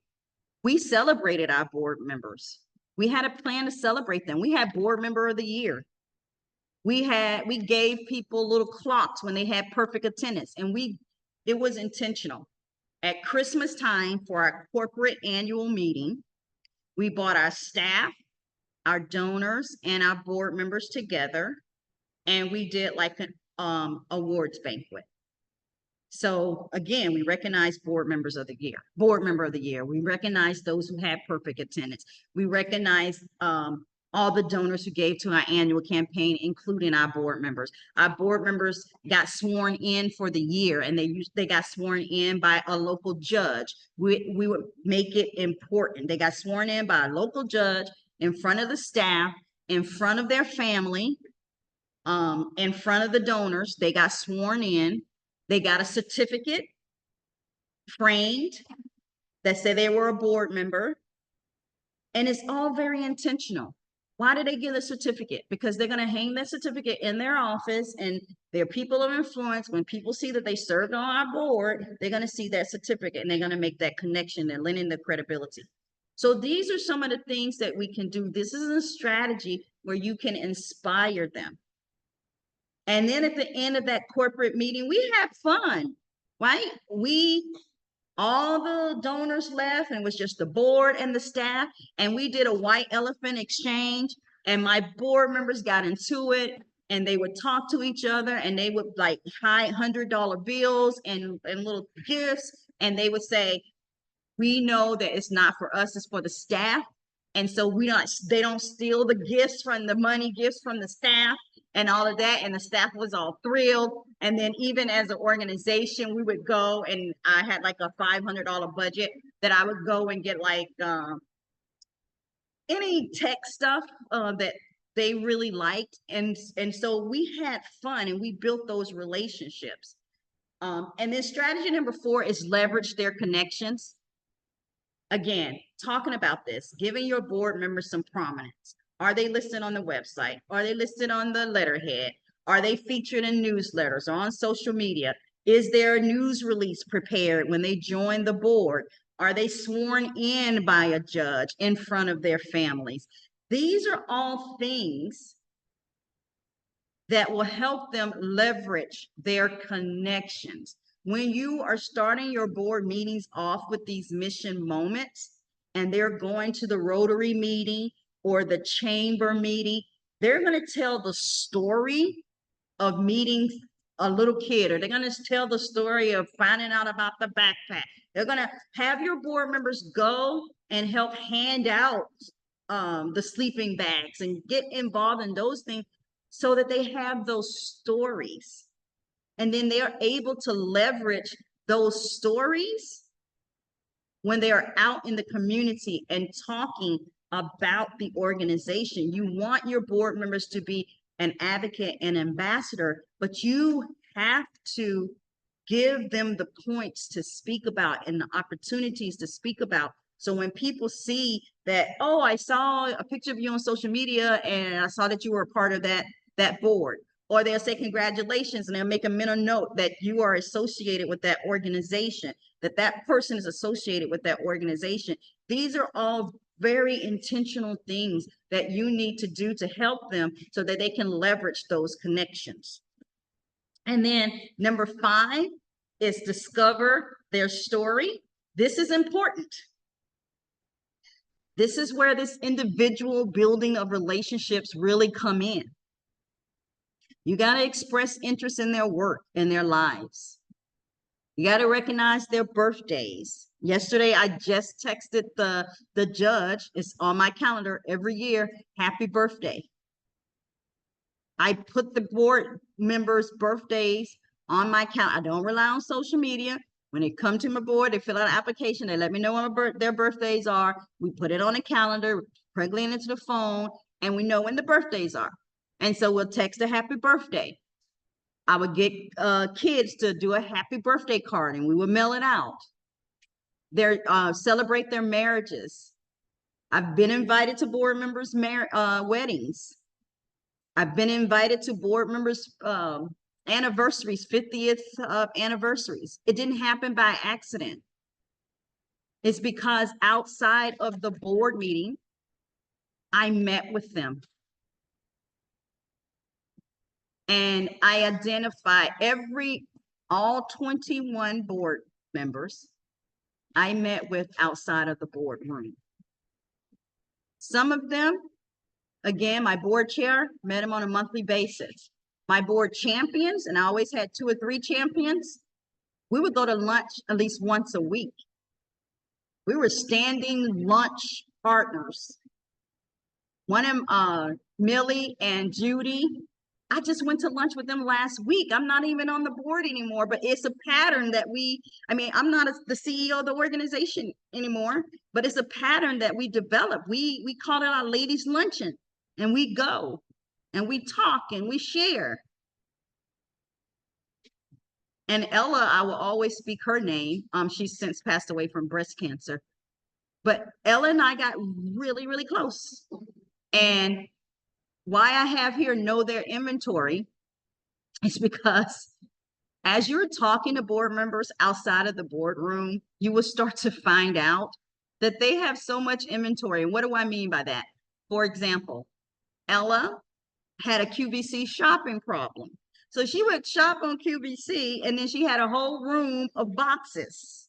Speaker 6: We celebrated our board members. We had a plan to celebrate them. We had board member of the year. We gave people little clocks when they had perfect attendance, and it was intentional. At Christmas time for our corporate annual meeting, we brought our staff, our donors, and our board members together, and we did like an awards banquet. So again, we recognize board members of the year, board member of the year. We recognize those who had perfect attendance. We recognize all the donors who gave to our annual campaign, including our board members. Our board members got sworn in for the year, and they got sworn in by a local judge. We would make it important. They got sworn in by a local judge in front of the staff, in front of their family, in front of the donors. They got sworn in. They got a certificate framed that said they were a board member. And it's all very intentional. Why do they give a certificate? Because they're going to hang that certificate in their office, and they're people of influence. When people see that they served on our board, they're going to see that certificate and they're going to make that connection and lending the credibility. So these are some of the things that we can do. This is a strategy where you can inspire them. And then at the end of that corporate meeting, we have fun, right? All the donors left, and it was just the board and the staff, and we did a white elephant exchange, and my board members got into it, and they would talk to each other, and they would like hide $100 bills and little gifts, and they would say, we know that it's not for us, it's for the staff. And so they don't steal the gifts from the money gifts from the staff and all of that. And the staff was all thrilled. And then even as an organization, we would go, and I had like a $500 budget that I would go and get like any tech stuff that they really liked. And so we had fun, and we built those relationships. And then strategy number 4 is leverage their connections. Again, talking about this, giving your board members some prominence. Are they listed on the website? Are they listed on the letterhead? Are they featured in newsletters or on social media? Is there a news release prepared when they join the board? Are they sworn in by a judge in front of their families? These are all things that will help them leverage their connections. When you are starting your board meetings off with these mission moments, and they're going to the Rotary meeting or the chamber meeting, they're going to tell the story of meeting a little kid, or they're going to tell the story of finding out about the backpack. They're going to have your board members go and help hand out the sleeping bags and get involved in those things so that they have those stories. And then they are able to leverage those stories when they are out in the community and talking about the organization. You want your board members to be an advocate and ambassador, but you have to give them the points to speak about and the opportunities to speak about. So when people see that, oh, I saw a picture of you on social media and I saw that you were a part of that board, or they'll say congratulations, and they'll make a mental note that you are associated with that organization, that person is associated with that organization. These are all very intentional things that you need to do to help them so that they can leverage those connections. And then number 5 is discover their story. This is important. This is where this individual building of relationships really come in. You got to express interest in their work and their lives. You got to recognize their birthdays. Yesterday, I just texted the judge. It's on my calendar every year. Happy birthday. I put the board members' birthdays on my calendar. I don't rely on social media. When they come to my board, they fill out an application. They let me know when their birthdays are. We put it on a calendar, plug it into the phone, and we know when the birthdays are. And so we'll text a happy birthday. I would get kids to do a happy birthday card, and we would mail it out. Celebrate their marriages. I've been invited to board members' weddings. I've been invited to board members' anniversaries, 50th anniversaries. It didn't happen by accident. It's because outside of the board meeting, I met with them. And I identify all 21 board members I met with outside of the boardroom. Some of them, again, my board chair, met them on a monthly basis. My board champions, and I always had 2 or 3 champions, We would go to lunch at least once a week. We were standing lunch partners. One of them, Millie and Judy, I just went to lunch with them last week. I'm not even on the board anymore, but it's a pattern that I'm not the CEO of the organization anymore, but it's a pattern that we developed. We call it our ladies luncheon, and we go and we talk and we share. And Ella, I will always speak her name. She's since passed away from breast cancer, but Ella and I got really, really close. And why I have here know their inventory is because as you're talking to board members outside of the boardroom, you will start to find out that they have so much inventory. And what do I mean by that? For example, Ella had a QVC shopping problem. So she would shop on QVC, and then she had a whole room of boxes.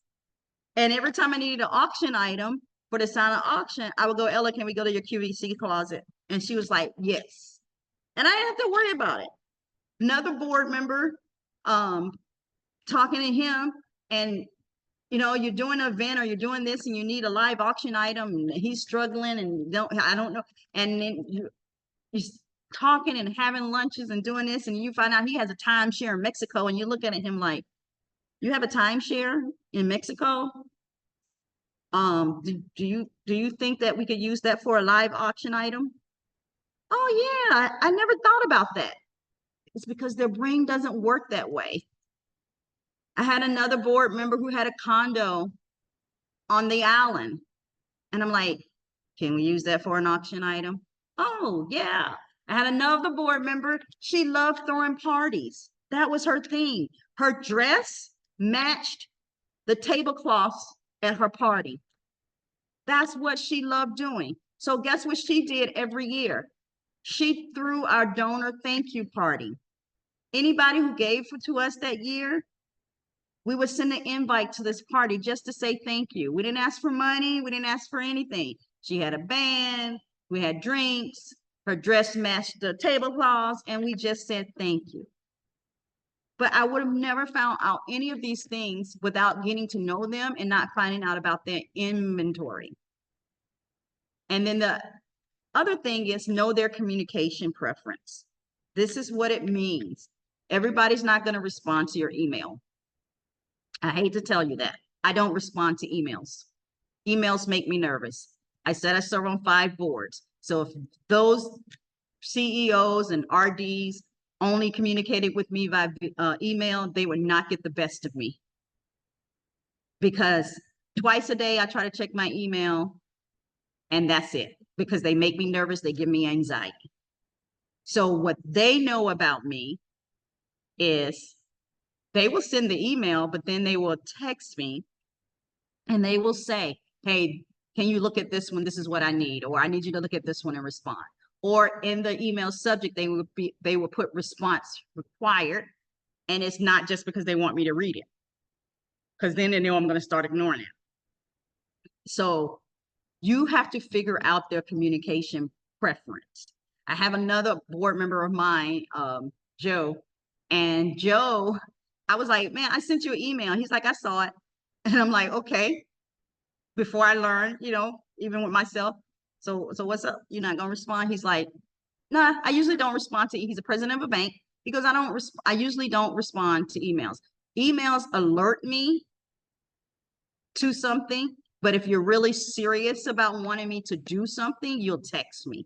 Speaker 6: And every time I needed an auction item for the silent auction, I would go, Ella, can we go to your QVC closet? And she was like, yes. And I didn't have to worry about it. Another board member, talking to him, and you're doing an event or you're doing this and you need a live auction item, and he's struggling and I don't know. And then you're talking and having lunches and doing this, and you find out he has a timeshare in Mexico, and you're looking at him like, you have a timeshare in Mexico? Do you think that we could use that for a live auction item? Oh yeah, I never thought about that. It's because their brain doesn't work that way. I had another board member who had a condo on the island, and I'm like, can we use that for an auction item? Oh yeah. I had another board member, she loved throwing parties. That was her thing. Her dress matched the tablecloths at her party. That's what she loved doing. So guess what she did every year? She threw our donor thank you party. Anybody who gave to us that year, we would send an invite to this party just to say thank you. We didn't ask for money. We didn't ask for anything. She had a band. We had drinks. Her dress matched the tablecloths, and we just said thank you. But I would have never found out any of these things without getting to know them and not finding out about their inventory. And then the other thing is know their communication preference. This is what it means. Everybody's not going to respond to your email. I hate to tell you that. I don't respond to emails. Emails make me nervous. I said I serve on 5 boards. So if those CEOs and RDs only communicated with me via email, they would not get the best of me. Because twice a day I try to check my email, and that's it. Because they make me nervous, they give me anxiety. So what they know about me is they will send the email, but then they will text me and they will say, hey, can you look at this one? This is what I need, or I need you to look at this one and respond. Or in the email subject, they will put response required, and it's not just because they want me to read it, because then they know I'm going to start ignoring it. So you have to figure out their communication preference. I have another board member of mine, Joe, and Joe, I was like, man, I sent you an email. He's like, I saw it. And I'm like, okay. Before I learned, even with myself. So what's up? You're not going to respond? He's like, nah, I usually don't respond to, he's the president of a bank, because I usually don't respond to emails. Emails alert me to something, but if you're really serious about wanting me to do something, you'll text me.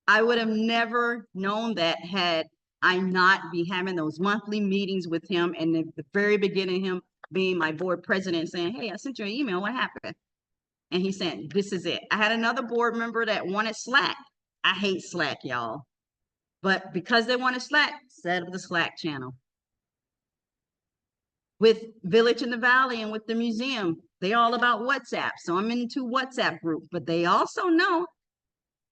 Speaker 6: I would have never known that had I not be having those monthly meetings with him, and at the very beginning, him being my board president saying, hey, I sent you an email, what happened? And he said, this is it. I had another board member that wanted Slack. I hate Slack, y'all. But because they wanted Slack, set up the Slack channel. With Village in the Valley and with the museum, they're all about WhatsApp. So I'm into WhatsApp group, but they also know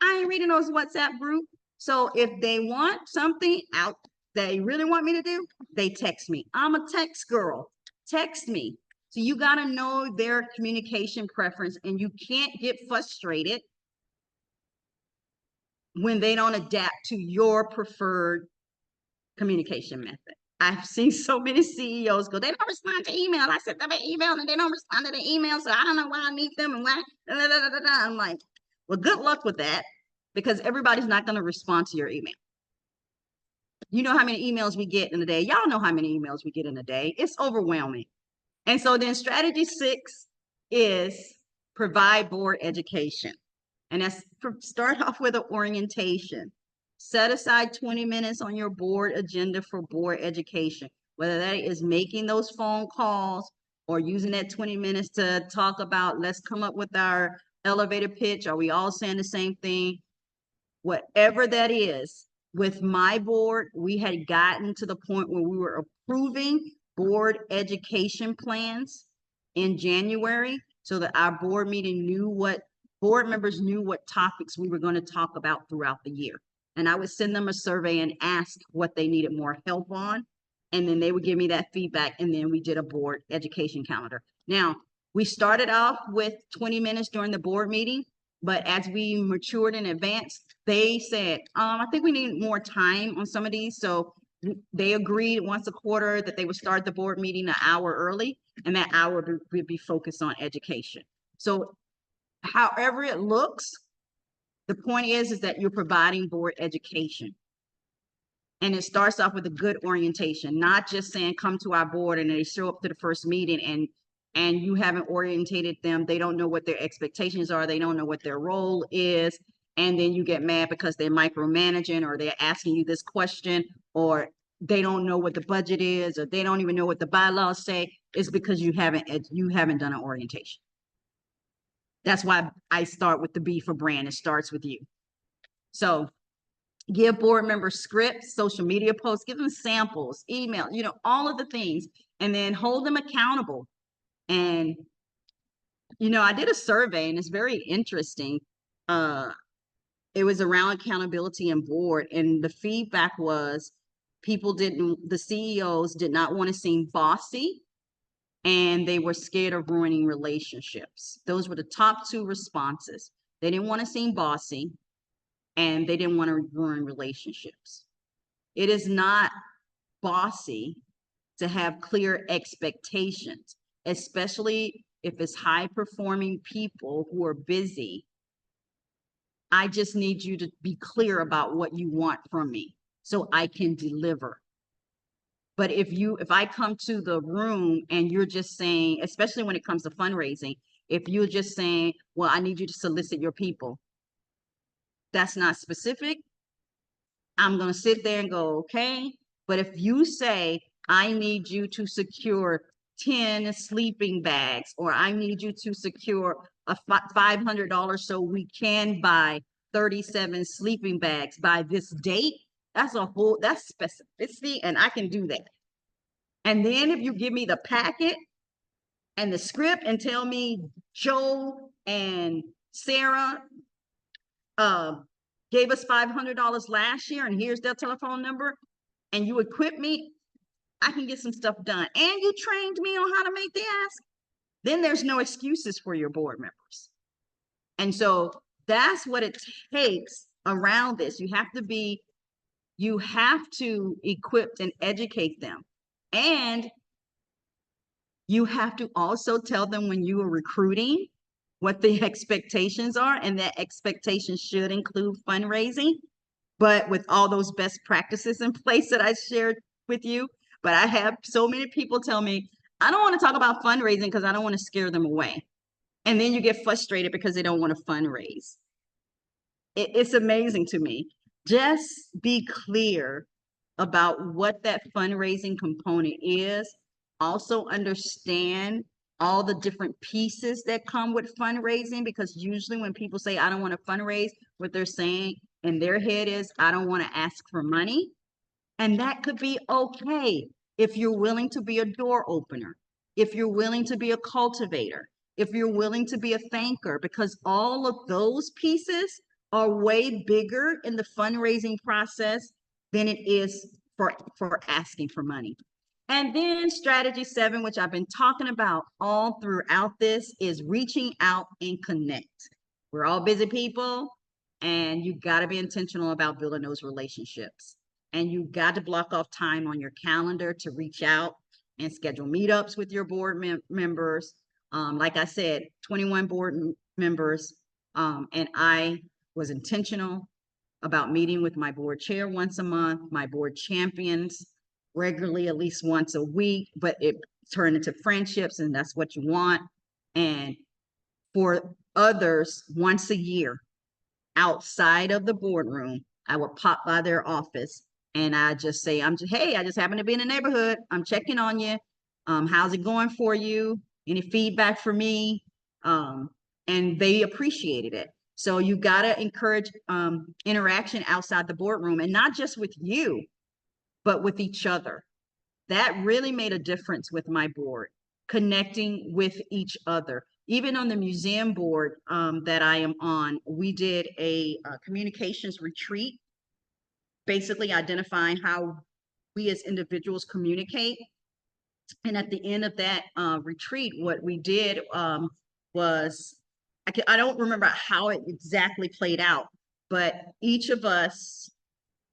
Speaker 6: I ain't reading those WhatsApp group. So if they want something out they really want me to do, they text me. I'm a text girl. Text me. So you got to know their communication preference, and you can't get frustrated when they don't adapt to your preferred communication method. I've seen so many CEOs go, they don't respond to email. I sent them an email and they don't respond to the email. So I don't know why I need them and why. I'm like, well, good luck with that, because everybody's not going to respond to your email. You know how many emails we get in a day. Y'all know how many emails we get in a day. It's overwhelming. And so then strategy 6 is provide board education. And that's start off with an orientation. Set aside 20 minutes on your board agenda for board education, whether that is making those phone calls or using that 20 minutes to talk about, let's come up with our elevator pitch. Are we all saying the same thing? Whatever that is, with my board, we had gotten to the point where we were approving board education plans in January, so that our board meeting knew what board members knew what topics we were going to talk about throughout the year. And I would send them a survey and ask what they needed more help on. And then they would give me that feedback. And then we did a board education calendar. Now, we started off with 20 minutes during the board meeting, but as we matured in advance, they said, I think we need more time on some of these. So they agreed once a quarter that they would start the board meeting an hour early, and that hour would be focused on education. So however it looks, the point is that you're providing board education. And it starts off with a good orientation, not just saying, come to our board, and they show up to the first meeting and you haven't orientated them. They don't know what their expectations are. They don't know what their role is. And then you get mad because they're micromanaging, or they're asking you this question, or they don't know what the budget is, or they don't even know what the bylaws say. It's because you haven't done an orientation. That's why I start with the B for brand. It starts with you. So give board members scripts, social media posts, give them samples, email, all of the things, and then hold them accountable. And, I did a survey, and it's very interesting. It was around accountability and board, and the feedback was the CEOs did not want to seem bossy, and they were scared of ruining relationships. Those were the top 2 responses. They didn't want to seem bossy, and they didn't want to ruin relationships. It is not bossy to have clear expectations, especially if it's high-performing people who are busy. I just need you to be clear about what you want from me so I can deliver. But if I come to the room and you're just saying, especially when it comes to fundraising, if you're just saying, well, I need you to solicit your people, that's not specific. I'm going to sit there and go, okay. But if you say, I need you to secure 10 sleeping bags, or I need you to secure a $500 so we can buy 37 sleeping bags by this date, that's specificity, and I can do that. And then if you give me the packet and the script and tell me Joe and Sarah gave us $500 last year, and here's their telephone number, and you equip me, I can get some stuff done. And you trained me on how to make the ask. Then there's no excuses for your board members. And so that's what it takes around this. You have to equip and educate them. And you have to also tell them when you are recruiting what the expectations are, and that expectations should include fundraising, but with all those best practices in place that I shared with you. But I have so many people tell me, I don't want to talk about fundraising because I don't want to scare them away. And then you get frustrated because they don't want to fundraise. It's amazing to me. Just be clear about what that fundraising component is. Also understand all the different pieces that come with fundraising, because usually when people say, I don't want to fundraise, what they're saying in their head is, I don't want to ask for money. And that could be okay if you're willing to be a door opener, if you're willing to be a cultivator, if you're willing to be a thanker, because all of those pieces are way bigger in the fundraising process than it is for asking for money. And then strategy 7, which I've been talking about all throughout this, is reaching out and connect. We're all busy people, and you got to be intentional about building those relationships. and you got to block off time on your calendar to reach out and schedule meetups with your board members. Like I said, 21 members, and I was intentional about meeting with my board chair once a month, my board champions regularly, at least once a week, but it turned into friendships, and that's what you want. And for others, once a year outside of the boardroom, I would pop by their office and I just say, hey, I just happen to be in the neighborhood. I'm checking on you. How's it going for you? Any feedback for me? And they appreciated it. So you got to encourage interaction outside the boardroom, and not just with you, but with each other. That really made a difference with my board, connecting with each other. Even on the museum board that I am on, we did a communications retreat, basically identifying how we as individuals communicate. And at the end of that retreat, what we did was, I don't remember how it exactly played out, but each of us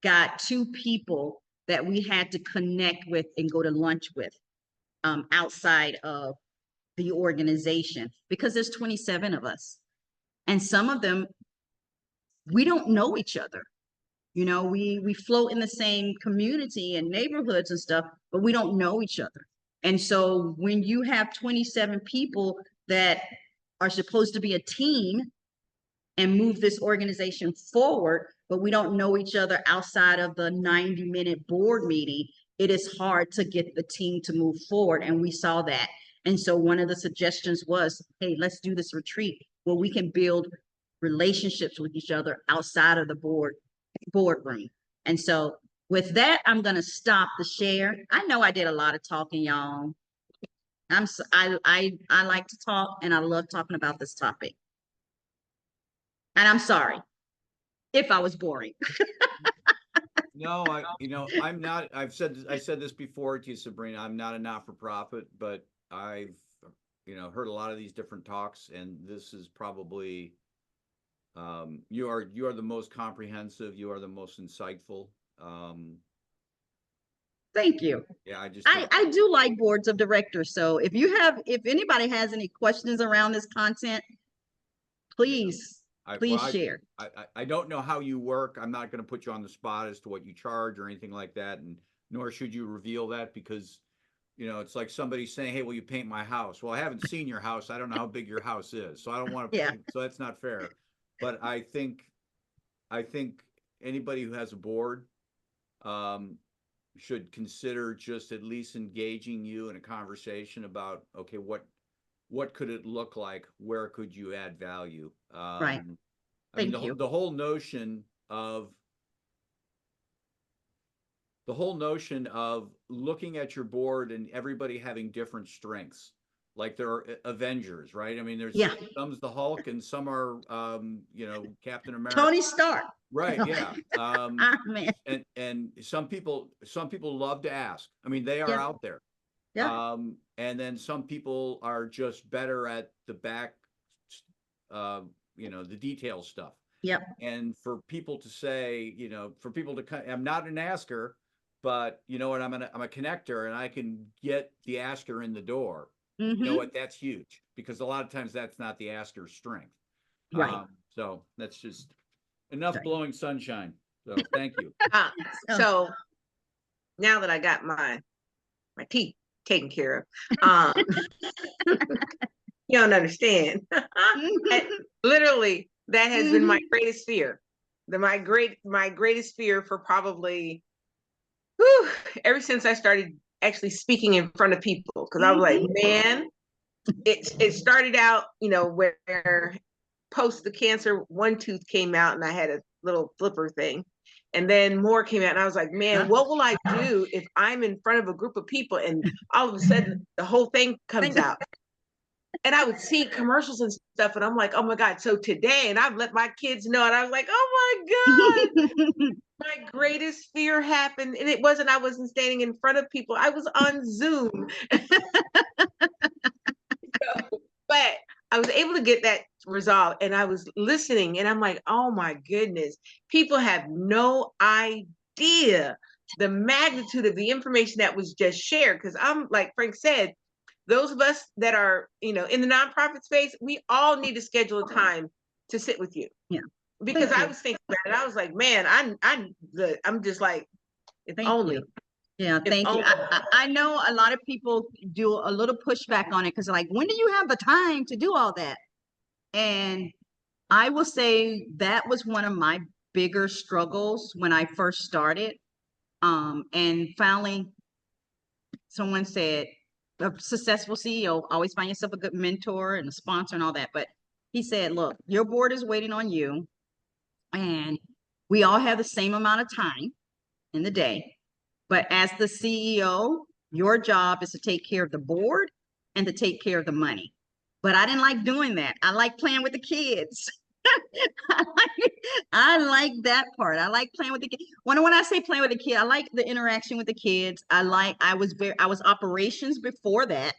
Speaker 6: got 2 people that we had to connect with and go to lunch with outside of the organization, because there's 27 of us. And some of them, we don't know each other. You know, we float in the same community and neighborhoods and stuff, but we don't know each other. And so when you have 27 people that are supposed to be a team and move this organization forward, but we don't know each other outside of the 90-minute board meeting, it is hard to get the team to move forward. And we saw that. And so one of the suggestions was, hey, let's do this retreat where we can build relationships with each other outside of the boardroom. And so with that, I'm going to stop the share. I know I did a lot of talking, y'all. I like to talk, and I love talking about this topic. And I'm sorry if I was boring.
Speaker 2: No, I'm not, I said this before to you, Sabrina, I'm not a not-for-profit, but I've, heard a lot of these different talks, and this is probably, you are the most comprehensive, you are the most insightful.
Speaker 6: Thank you.
Speaker 2: Yeah,
Speaker 6: I do like boards of directors. So if anybody has any questions around this content, please share.
Speaker 2: I don't know how you work. I'm not going to put you on the spot as to what you charge or anything like that, and nor should you reveal that, because it's like somebody saying, hey, will you paint my house? Well, I haven't seen your house. I don't know how big your house is, so I don't want to paint, so that's not fair. But I think anybody who has a board should consider just at least engaging you in a conversation about, okay, what could it look like? Where could you add value?
Speaker 6: Right. Thank you.
Speaker 2: The whole notion of looking at your board and everybody having different strengths, like there are Avengers, right? I mean, some's the Hulk and some are, Captain America.
Speaker 6: Tony Stark.
Speaker 2: Right. Yeah.
Speaker 6: Man.
Speaker 2: And some people love to ask. I mean, they are out there.
Speaker 6: Yeah.
Speaker 2: And then some people are just better at the back, the detail stuff.
Speaker 6: Yep.
Speaker 2: And for people to say, I'm not an asker, but you know what, I'm a connector, and I can get the asker in the door.
Speaker 6: Mm-hmm.
Speaker 2: You know what? That's huge, because a lot of times that's not the asker's strength.
Speaker 6: Right.
Speaker 2: So that's just enough blowing sunshine. So thank you.
Speaker 1: So now that I got my teeth taken care of, you don't understand. Literally, that has been my greatest fear. My greatest fear for probably ever since I started actually speaking in front of people, because I was like, man, it started out, where post the cancer, one tooth came out and I had a little flipper thing, and then more came out, and I was like, man, what will I do if I'm in front of a group of people and all of a sudden the whole thing comes out? And I would see commercials and stuff, and I'm like, oh my God. So today, and I've let my kids know, and I was like, oh my God, my greatest fear happened. And I wasn't standing in front of people. I was on Zoom. But I was able to get that resolved, and I was listening, and I'm like, oh my goodness, people have no idea idea the magnitude of the information that was just shared. Because I'm like Frank said, those of us that are, in the nonprofit space, we all need to schedule a time to sit with you.
Speaker 6: Yeah.
Speaker 1: Because
Speaker 6: Thank
Speaker 1: I
Speaker 6: you.
Speaker 1: was thinking about it. I was like, man, I'm just like, if
Speaker 6: Thank
Speaker 1: only.
Speaker 6: you. Yeah,
Speaker 1: If
Speaker 6: thank you.
Speaker 1: only.
Speaker 6: I know a lot of people do a little pushback on it because like, when do you have the time to do all that? And I will say that was one of my bigger struggles when I first started. And finally, someone said, a successful CEO, always find yourself a good mentor and a sponsor and all that. But he said, look, your board is waiting on you, and we all have the same amount of time in the day. But as the CEO, your job is to take care of the board and to take care of the money. But I didn't like doing that. I like playing with the kids. I like that part. I like playing with the kids. When I say playing with the kid, I like the interaction with the kids. I was operations before that.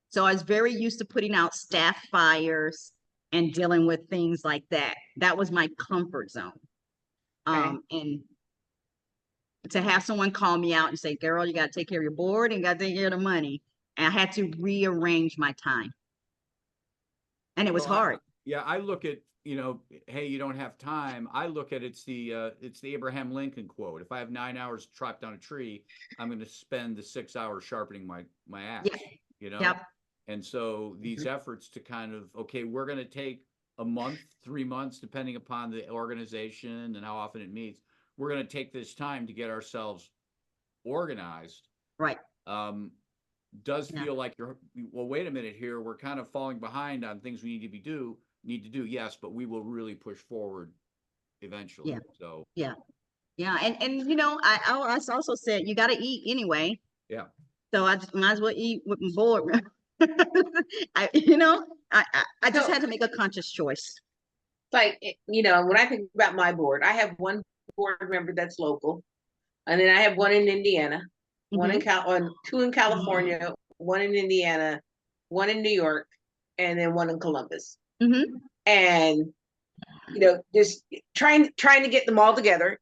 Speaker 6: So I was very used to putting out staff fires and dealing with things like that. That was my comfort zone.
Speaker 1: Okay.
Speaker 6: And to have someone call me out and say, girl, you got to take care of your board and got to take care of the money. And I had to rearrange my time. And it was
Speaker 2: Well,
Speaker 6: hard.
Speaker 2: I look at, hey, you don't have time. I look at it's the Abraham Lincoln quote. If I have 9 hours to chop down a tree, I'm going to spend the 6 hours sharpening my axe,
Speaker 6: Yeah. Yep.
Speaker 2: And so these efforts to kind of, okay, we're going to take a month, 3 months, depending upon the organization and how often it meets. We're going to take this time to get ourselves organized.
Speaker 6: Right.
Speaker 2: Does feel like well, wait a minute here. We're kind of falling behind on things we need to do. Yes, but we will really push forward eventually.
Speaker 6: Yeah.
Speaker 2: So
Speaker 6: yeah. And I also said, you got to eat anyway.
Speaker 2: Yeah.
Speaker 6: So I just might as well eat with my board. I just had to make a conscious choice.
Speaker 1: Like, when I think about my board, I have one board member that's local, and then I have one in Indiana, one in two in California, one in Indiana, one in New York, and then one in Columbus. And just trying to get them all together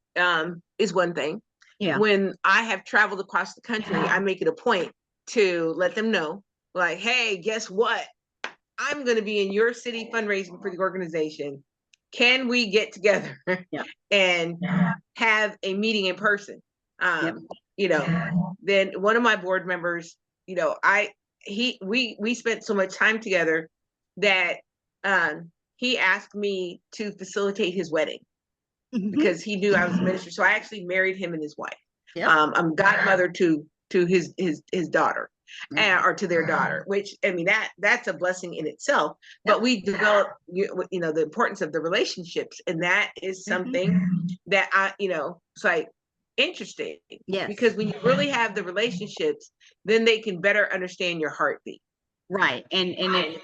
Speaker 1: is one thing.
Speaker 6: Yeah.
Speaker 1: When I have traveled across the country, I make it a point to let them know, like, hey, guess what? I'm going to be in your city fundraising for the organization. Can we get together and have a meeting in person? Then one of my board members, we spent so much time together that he asked me to facilitate his wedding because he knew I was a minister. So I actually married him and his wife. I'm godmother to his daughter. Or to their daughter, which that's a blessing in itself. But we develop, the importance of the relationships, and that is something that it's like interesting.
Speaker 6: Yes.
Speaker 1: Because when you really have the relationships, then they can better understand your heartbeat.
Speaker 6: Right. And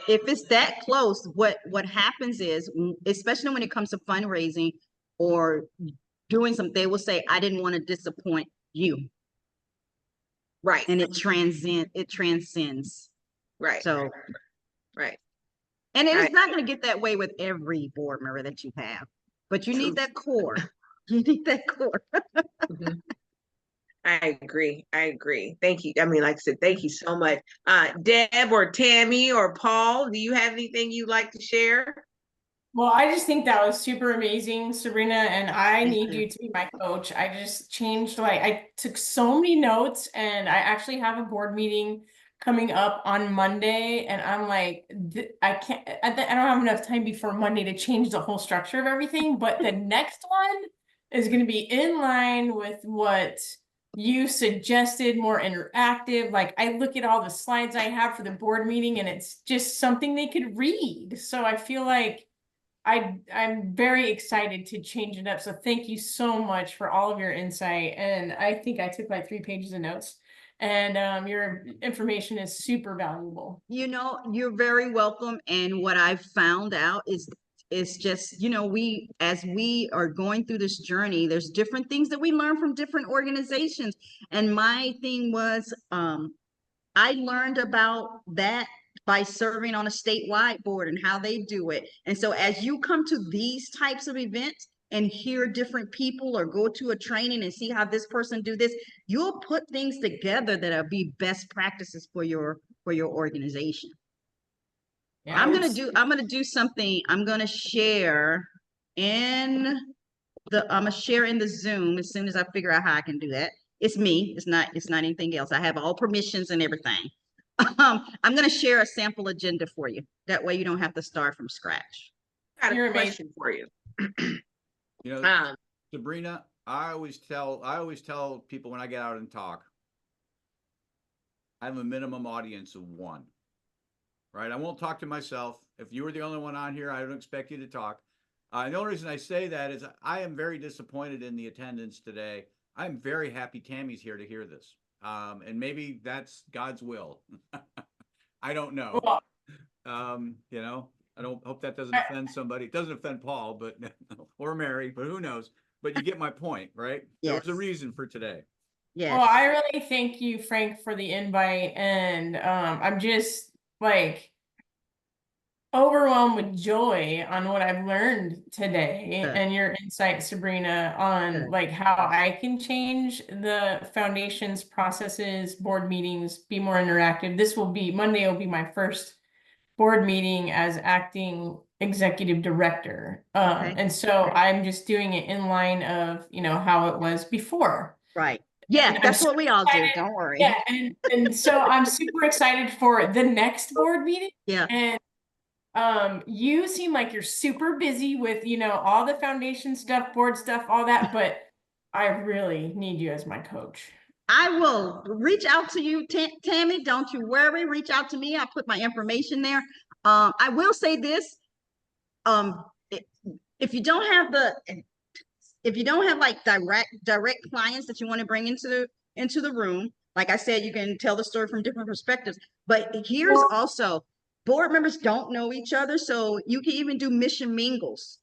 Speaker 6: if it's that close, what happens is, especially when it comes to fundraising or doing something, they will say, I didn't want to disappoint you.
Speaker 1: Right.
Speaker 6: And it transcends.
Speaker 1: Right.
Speaker 6: So,
Speaker 1: right.
Speaker 6: And it's not going to get that way with every board member that you have, but you need that core. You need that core.
Speaker 1: I agree. Thank you. Like I said, thank you so much. Deb or Tammy or Paul, do you have anything you'd like to share?
Speaker 4: Well, I just think that was super amazing, Sabrina, and I need you to be my coach. I just changed, I took so many notes, and I actually have a board meeting coming up on Monday, and I'm like, I don't have enough time before Monday to change the whole structure of everything, but the next one is going to be in line with what you suggested, more interactive. Like, I look at all the slides I have for the board meeting, and it's just something they could read. So I feel like I'm very excited to change it up. So thank you so much for all of your insight. And I think I took like 3 pages of notes, and your information is super valuable.
Speaker 6: You're very welcome. And what I've found out is just, as we are going through this journey, there's different things that we learn from different organizations. And my thing was, I learned about that by serving on a statewide board and how they do it. And so as you come to these types of events, and hear different people or go to a training and see how this person do this, you'll put things together that'll be best practices for your organization.
Speaker 4: Yeah,
Speaker 6: I'm gonna do something. I'm gonna share in the Zoom as soon as I figure out how I can do that. It's me. It's not anything else. I have all permissions and everything. I'm gonna share a sample agenda for you. That way you don't have to start from scratch.
Speaker 1: Got
Speaker 4: You're
Speaker 1: a
Speaker 4: amazing.
Speaker 1: question for you.
Speaker 2: You know,
Speaker 1: Um,
Speaker 2: Sabrina, I always tell people when I get out and talk, I have a minimum audience of 1, right? I won't talk to myself. If you were the only one on here, I don't expect you to talk. The only reason I say that is I am very disappointed in the attendance today. I'm very happy Tammy's here to hear this. And maybe that's God's will. I don't know. You know, I don't hope that doesn't offend somebody. It doesn't offend Paul, but or Mary, but who knows? But you get my point, right? There was a
Speaker 6: Yes.
Speaker 2: reason for today.
Speaker 6: Yes.
Speaker 4: Well, I really thank you, Frank, for the invite, and I'm just like overwhelmed with joy on what I've learned today
Speaker 6: Good.
Speaker 4: and your insight, Sabrina, on
Speaker 6: Good.
Speaker 4: like how I can change the foundation's processes, board meetings, be more interactive. Monday will be my first board meeting as acting executive director.
Speaker 6: Okay.
Speaker 4: And so I'm just doing it in line of, how it was before.
Speaker 6: Right. Yeah,
Speaker 4: And
Speaker 6: that's
Speaker 4: I'm
Speaker 6: what we all do.
Speaker 4: excited.
Speaker 6: Don't worry.
Speaker 4: Yeah, and so I'm super excited for the next board meeting.
Speaker 6: Yeah.
Speaker 4: And you seem like you're super busy with, all the foundation stuff, board stuff, all that, but I really need you as my coach.
Speaker 6: I will reach out to you, Tammy. Don't you worry. Reach out to me. I'll put my information there. I will say this. If you don't have like direct clients that you want to bring into the room, like I said, you can tell the story from different perspectives. But here's also, board members don't know each other, so you can even do mission mingles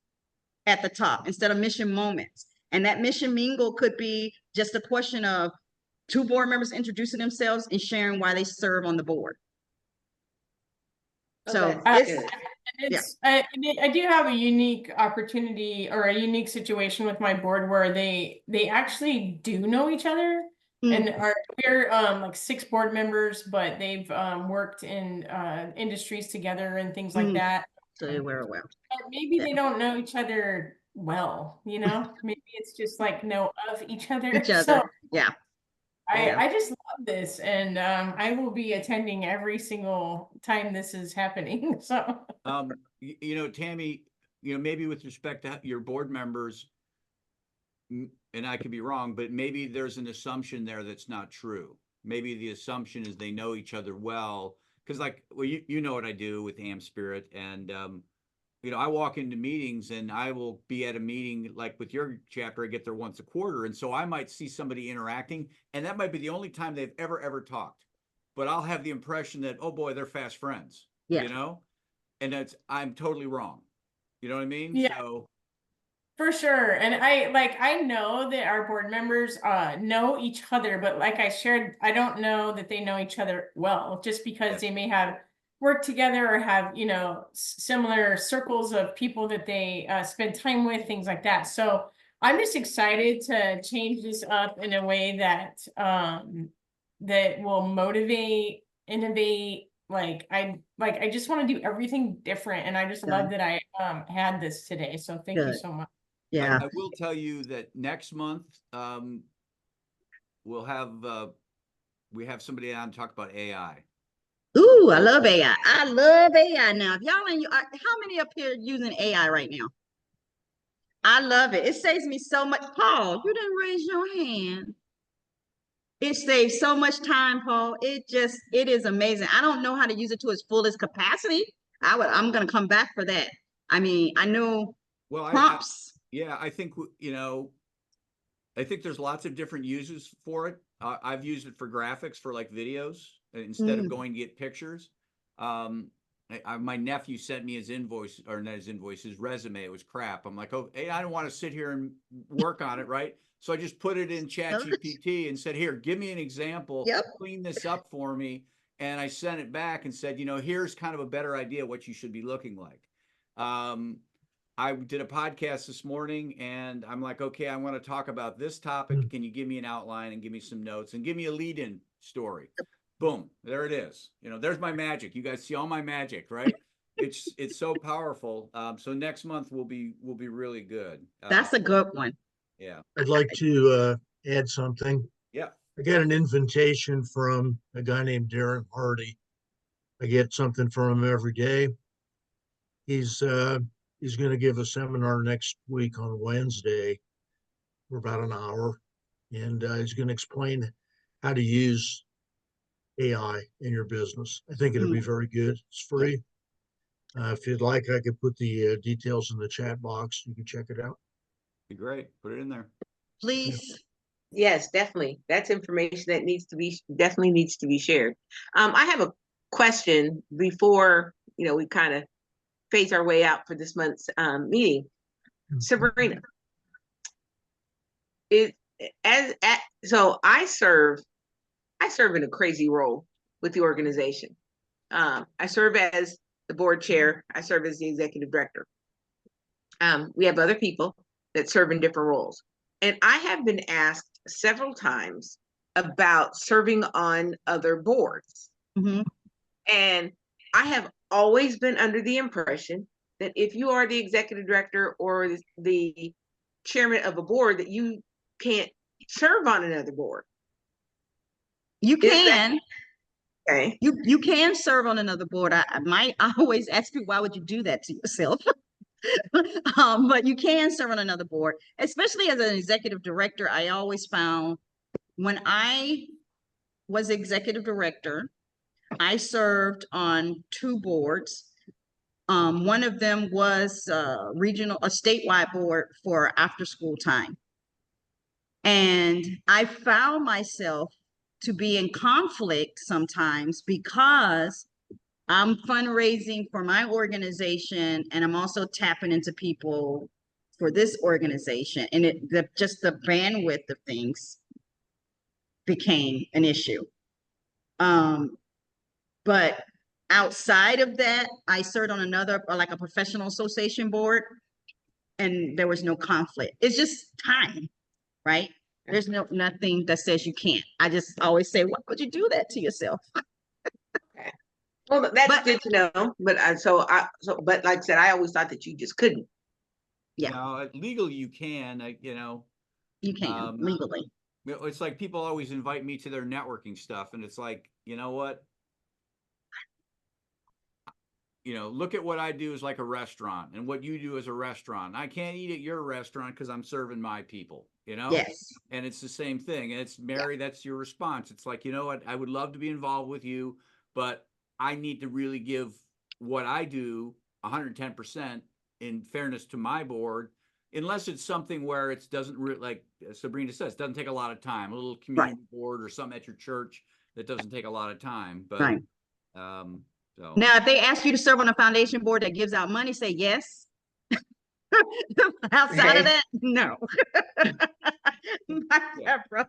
Speaker 6: at the top instead of mission moments. And that mission mingle could be just a question of 2 board members introducing themselves and sharing why they serve on the board. So
Speaker 4: I do have a unique opportunity or a unique situation with my board where they actually do know each other. And we're like 6 board members, but they've worked in industries together and things like that.
Speaker 6: So they were well.
Speaker 4: Maybe they don't know each other well, maybe it's just like know of each other. So
Speaker 6: Yeah.
Speaker 4: I just love this, and I will be attending every single time this is happening. So
Speaker 2: Tammy, maybe with respect to your board members, and I could be wrong, but maybe there's an assumption there that's not true. Maybe the assumption is they know each other well, because you know what I do with Am Spirit, and I walk into meetings and I will be at a meeting like with your chapter, I get there once a quarter. And so I might see somebody interacting, and that might be the only time they've ever talked. But I'll have the impression that, oh boy, they're fast friends, and I'm totally wrong. You know what I mean?
Speaker 4: Yeah.
Speaker 2: So
Speaker 4: for sure. And I know that our board members know each other, but like I shared, I don't know that they know each other well, just because they may have work together or have, similar circles of people that they spend time with, things like that. So I'm just excited to change this up in a way that that will motivate, innovate. I just want to do everything different, and I just love that I had this today. So thank you so much.
Speaker 6: Yeah.
Speaker 2: I will tell you that next month we have somebody on to talk about AI.
Speaker 6: Ooh, I love AI. I love AI. Now, if y'all how many up here using AI right now? I love it. It saves me so much. Paul, you didn't raise your hand. It saves so much time, Paul. It is amazing. I don't know how to use it to its fullest capacity. I'm going to come back for that. I mean, I know prompts.
Speaker 2: I think, I think there's lots of different uses for it. I've used it for graphics, for like videos, instead of going to get pictures. My nephew sent me his invoice, or not his invoice, his resume. It was crap. I'm like, oh, hey, I don't want to sit here and work on it, right? So I just put it in ChatGPT and said, here, give me an example, clean this up for me. And I sent it back and said, here's kind of a better idea what you should be looking like. I did a podcast this morning and I'm like, okay, I want to talk about this topic. Can you give me an outline and give me some notes and give me a lead-in story? Boom, there it is. You know, there's my magic. You guys see all my magic, right? It's so powerful. So next month will be really good.
Speaker 6: That's a good one.
Speaker 2: Yeah.
Speaker 5: I'd like to add something.
Speaker 2: Yeah.
Speaker 5: I got an invitation from a guy named Darren Hardy. I get something from him every day. He's going to give a seminar next week on Wednesday for about an hour, and he's going to explain how to use AI in your business. I think it'll be very good. It's free. If you'd like, I could put the details in the chat box. You can check it out.
Speaker 2: Be great. Put it in there.
Speaker 6: Please.
Speaker 1: Yes, definitely. That's information that definitely needs to be shared. I have a question before, we kind of phase our way out for this month's meeting. Sabrina, so I serve in a crazy role with the organization. I serve as the board chair. I serve as the executive director. We have other people that serve in different roles. And I have been asked several times about serving on other boards.
Speaker 6: Mm-hmm.
Speaker 1: And I have always been under the impression that if you are the executive director or the chairman of a board, that you can't serve on another board.
Speaker 6: You can.
Speaker 1: Okay.
Speaker 6: You can serve on another board. I always ask you, why would you do that to yourself? But you can serve on another board, especially as an executive director. I always found when I was executive director, I served on 2 boards. One of them was a statewide board for after school time. And I found myself to be in conflict sometimes because I'm fundraising for my organization and I'm also tapping into people for this organization. And just the bandwidth of things became an issue. But outside of that, I served on another, like a professional association board, and there was no conflict. It's just time, right? There's nothing that says you can't. I just always say, why would you do that to yourself?
Speaker 1: Okay. Well, that's good to know. But but like I said, I always thought that you just couldn't.
Speaker 6: Yeah.
Speaker 2: Now, legally you can,
Speaker 6: You can legally.
Speaker 2: It's like people always invite me to their networking stuff, and it's like, you know what? Look at what I do as like a restaurant and what you do as a restaurant. I can't eat at your restaurant because I'm serving my people,
Speaker 6: Yes.
Speaker 2: And it's the same thing. And it's Mary, that's your response. It's like, you know what? I would love to be involved with you, but I need to really give what I do 110% in fairness to my board, unless it's something where it doesn't really, like Sabrina says, it doesn't take a lot of time, a little community board or something at your church that doesn't take a lot of time. But so
Speaker 6: now, if they ask you to serve on a foundation board that gives out money, say yes. Outside of that, no. Bye, Deborah.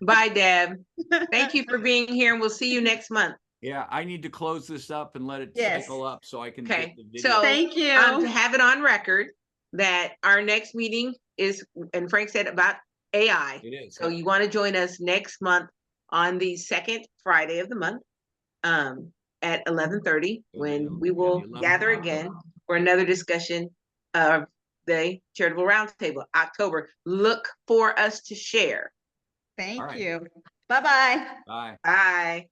Speaker 1: Bye, Deb. Thank you for being here, and we'll see you next month.
Speaker 2: yeah, I need to close this up and let it cycle up so I can get the video.
Speaker 1: So
Speaker 6: thank you.
Speaker 1: To have it on record that our next meeting is, and Frank said about AI.
Speaker 2: It is.
Speaker 1: So you want to join us next month on the second Friday of the month. At 11:30, when we will gather again for another discussion of the Charitable Roundtable, October. Look for us to share.
Speaker 6: Thank you. Bye-bye.
Speaker 2: Bye.
Speaker 1: Bye.